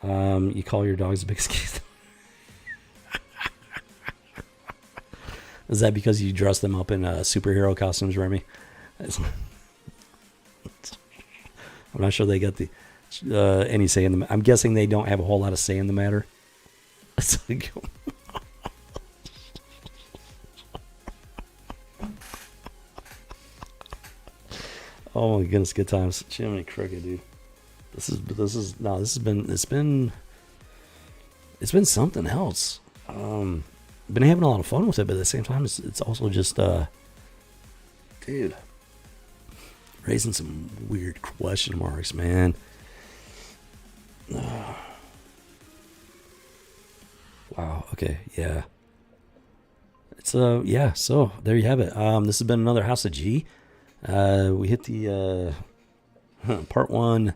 You call your dogs the biggest kids. Is that because you dress them up in superhero costumes, Remy? I'm not sure they got any say in the. I'm guessing they don't have a whole lot of say in the matter. It's like, oh my goodness, good times. Jiminy Cricket, dude. It's been something else. Been having a lot of fun with it, but at the same time, it's also just, dude, raising some weird question marks, man. Wow. Okay. Yeah. It's yeah. So there you have it. This has been another House of G. We hit the part 1.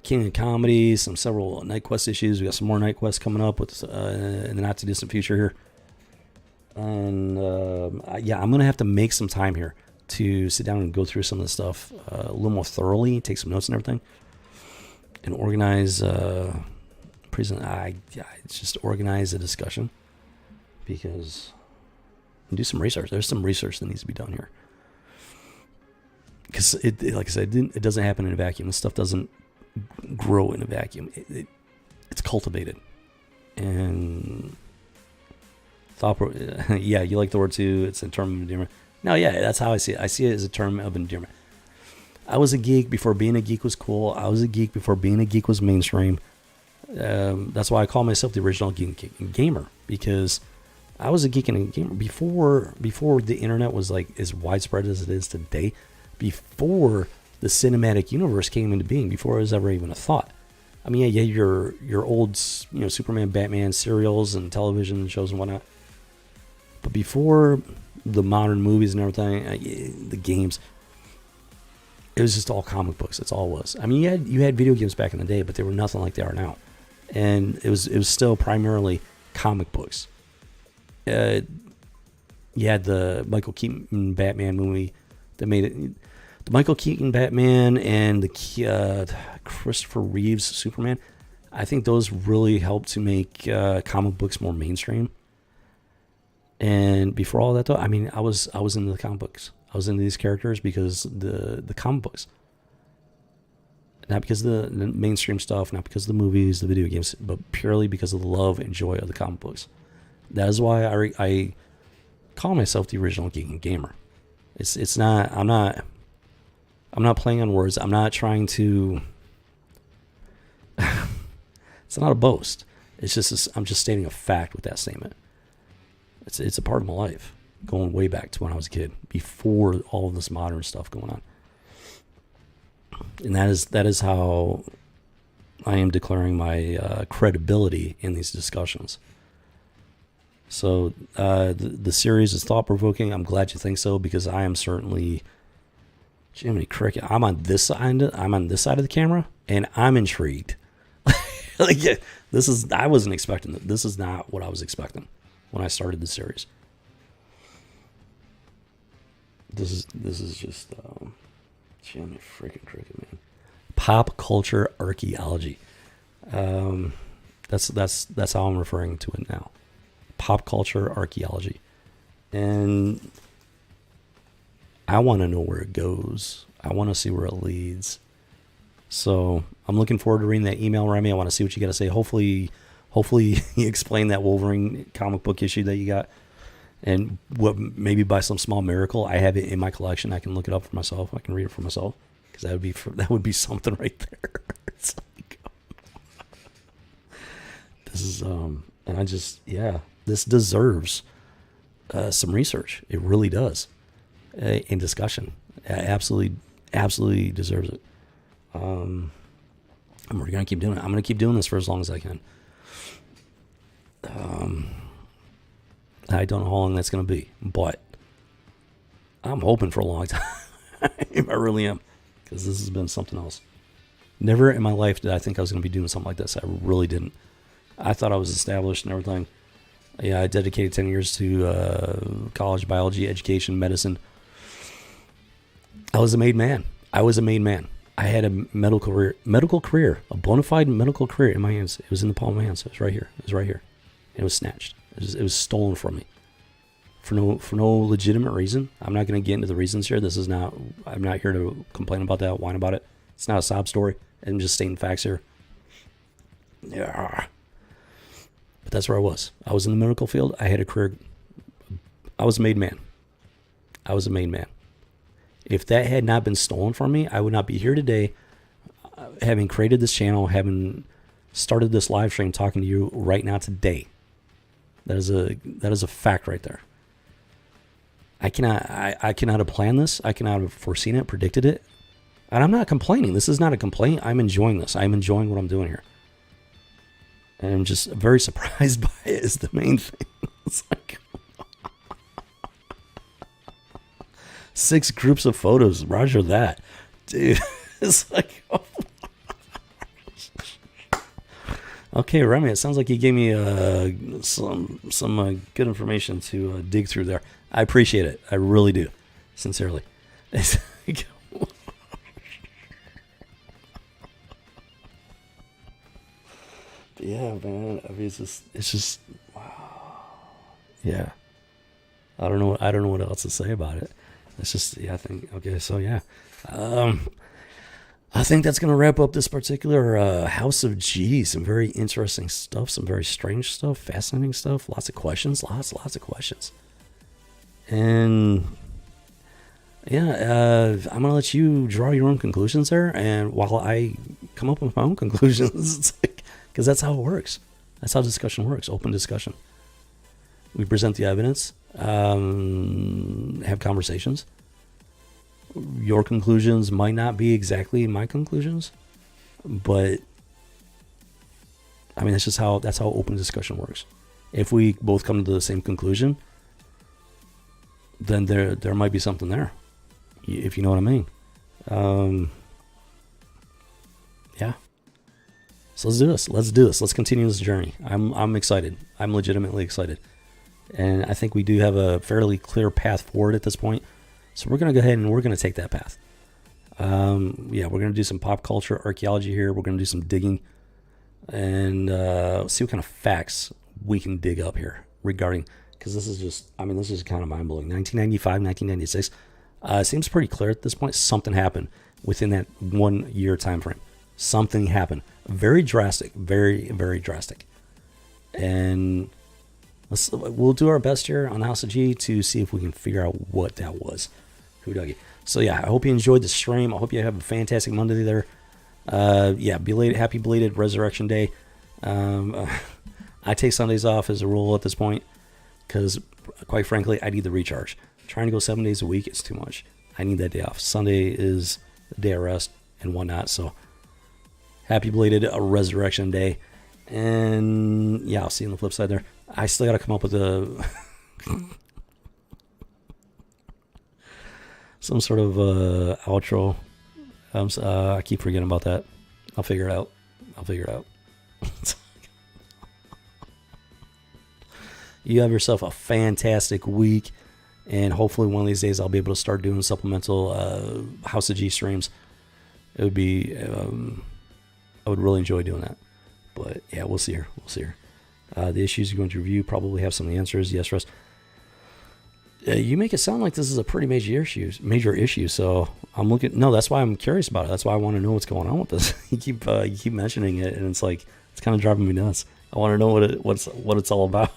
King of Comedy, several Night Quest issues. We got some more Night Quests coming up with in the not too distant future here. And yeah, I'm gonna have to make some time here to sit down and go through some of the stuff a little more thoroughly, take some notes and everything, and organize just organize a discussion, because do some research. There's some research that needs to be done here, because like I said, it doesn't happen in a vacuum. This stuff doesn't grow in a vacuum. It's cultivated. And yeah, you like the word too. It's a term of endearment. No, yeah, that's how I see it. I see it as a term of endearment. I was a geek before being a geek was cool. I was a geek before being a geek was mainstream. That's why I call myself the original geek and gamer, because I was a geek and a gamer before the internet was like as widespread as it is today. Before the cinematic universe came into being, before it was ever even a thought. I mean, yeah, your old, Superman, Batman serials and television shows and whatnot. But before the modern movies and everything, the games, it was just all comic books. That's all it was. I mean, you had video games back in the day, but they were nothing like they are now. And it was still primarily comic books. You had the Michael Keaton Batman movie that made it. The Michael Keaton Batman and the Christopher Reeves Superman, I think those really helped to make comic books more mainstream. And before all that, though, I mean, I was into the comic books. I was into these characters because the comic books, not because of the mainstream stuff, not because of the movies, the video games, but purely because of the love and joy of the comic books. That is why I call myself the original geek and gamer. It's not. I'm not playing on words. I'm not trying to. It's not a boast. It's just I'm just stating a fact with that statement. It's a part of my life, going way back to when I was a kid, before all of this modern stuff going on. And that is how I am declaring my credibility in these discussions. So the series is thought provoking. I'm glad you think so, because I am certainly. Jiminy Cricket, I'm on this side of the camera, and I'm intrigued. Like, yeah, I wasn't expecting that. This is not what I was expecting when I started the series. This is just Jiminy freaking Cricket, man. Pop culture archaeology. That's how I'm referring to it now. Pop culture archaeology. And I want to know where it goes. I want to see where it leads. So I'm looking forward to reading that email, Remy. I want to see what you got to say. Hopefully you explain that Wolverine comic book issue that you got, and what maybe by some small miracle I have it in my collection. I can look it up for myself. I can read it for myself, because that would be something right there. It's like, this is and I just this deserves some research. It really does, in discussion. Absolutely deserves it. And we're gonna keep doing it. I'm gonna keep doing this for as long as I can. I don't know how long that's gonna be, but I'm hoping for a long time. I really am, because this has been something else. Never in my life did I think I was gonna be doing something like this. I really didn't. I thought I was established and everything. Yeah, I dedicated 10 years to college, biology, education, medicine. I was a made man. I had a medical career, a bona fide medical career in my hands. It was in the palm of my hands. It was right here. It was snatched. It was stolen from me for no legitimate reason. I'm not going to get into the reasons here. I'm not here to complain about that, whine about it. It's not a sob story. I'm just stating facts here. Yeah. But that's where I was. I was in the medical field. I had a career. I was a made man. If that had not been stolen from me, I would not be here today, having created this channel, having started this live stream, talking to you right now today. That is a fact right there. I cannot have planned this. I cannot have foreseen it, predicted it. And I'm not complaining. This is not a complaint. I'm enjoying this. I'm enjoying what I'm doing here. And I'm just very surprised by it is the main thing. It's like 6 groups of photos. Roger that. Dude, it's like... Oh. Okay, Remy, it sounds like you gave me some good information to dig through there. I appreciate it. I really do. Sincerely. It's like, yeah, man. I mean, it's just wow. Yeah. I don't know what else to say about it. It's just, I think, okay, so yeah. I think that's going to wrap up this particular House of G. Some very interesting stuff, some very strange stuff, fascinating stuff, lots of questions, lots of questions. And yeah, I'm going to let you draw your own conclusions there, and while I come up with my own conclusions, it's like, because that's how it works. That's how discussion works, open discussion. We present the evidence, have conversations. Your conclusions might not be exactly my conclusions, but I mean, that's how open discussion works. If we both come to the same conclusion, then there might be something there, if you know what I mean. Yeah. So let's do this. Let's continue this journey. I'm excited. I'm legitimately excited. And I think we do have a fairly clear path forward at this point. So we're going to go ahead and we're going to take that path. Yeah, we're going to do some pop culture archaeology here. We're going to do some digging and see what kind of facts we can dig up here regarding, because this is kind of mind-blowing. 1995, 1996, seems pretty clear at this point. Something happened within that 1 year time frame. Something happened. Very drastic, very, very drastic. And we'll do our best here on the House of G to see if we can figure out what that was. Who dug it? So yeah, I hope you enjoyed the stream. I hope you have a fantastic Monday there. Yeah, happy belated Resurrection Day. I take Sundays off as a rule at this point because, quite frankly, I need the recharge. Trying to go 7 days a week is too much. I need that day off. Sunday is the day of rest and whatnot. So happy belated Resurrection Day. And yeah, I'll see you on the flip side there. I still got to come up with some sort of outro. I keep forgetting about that. I'll figure it out. You have yourself a fantastic week, and hopefully one of these days I'll be able to start doing supplemental House of G streams. It would be, I would really enjoy doing that. But yeah, we'll see here. The issues you're going to review probably have some of the answers. Yes, Russ. You make it sound like this is a pretty major issue. So I'm looking. No, that's why I'm curious about it. That's why I want to know what's going on with this. You keep mentioning it, and it's like it's kind of driving me nuts. I want to know what it's all about.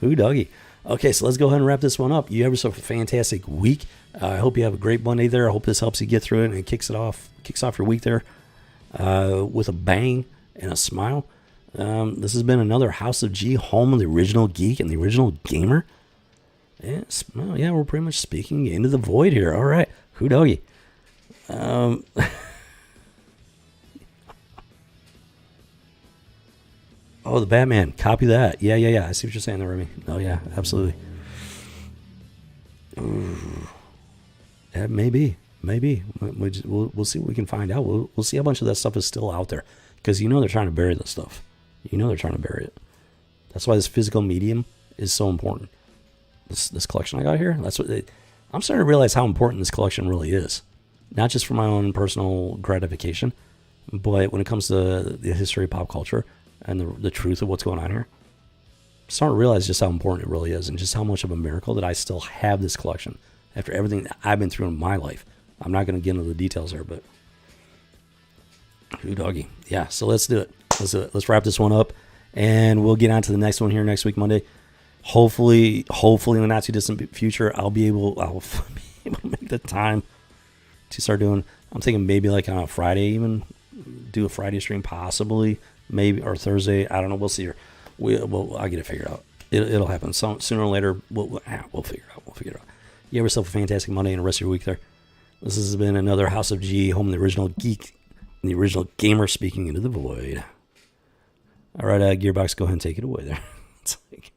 Ooh, doggy. Okay, so let's go ahead and wrap this one up. You have yourself a fantastic week. I hope you have a great Monday there. I hope this helps you get through it and kicks off your week there with a bang and a smile. This has been another House of G, home of the original geek and the original gamer. Yes, well, yeah, we're pretty much speaking into the void here. All right, who doggy? Oh, the Batman. Copy that. Yeah. I see what you're saying there, Remy. Oh, yeah, absolutely. Ooh. Yeah, maybe. We'll see what we can find out. We'll see how much of that stuff is still out there. Because they're trying to bury this stuff. They're trying to bury it. That's why this physical medium is so important. This collection I got here, I'm starting to realize how important this collection really is. Not just for my own personal gratification, but when it comes to the history of pop culture and the truth of what's going on here, I'm starting to realize just how important it really is and just how much of a miracle that I still have this collection after everything that I've been through in my life. I'm not going to get into the details there, but ooh, doggy. Yeah, so let's do it. Let's wrap this one up, and we'll get on to the next one here next week, Monday. Hopefully in the not too distant future, I'll be able to make the time to start doing. I'm thinking maybe like on a Friday, even do a Friday stream, possibly, maybe, or Thursday. I don't know. We'll see. I'll get it figured out. It'll happen sooner or later. We'll figure it out. We'll figure it out. You have yourself a fantastic Monday and the rest of your week there. This has been another House of G, home of the original geek and the original gamer speaking into the void. All right, Gearbox, go ahead and take it away there. It's like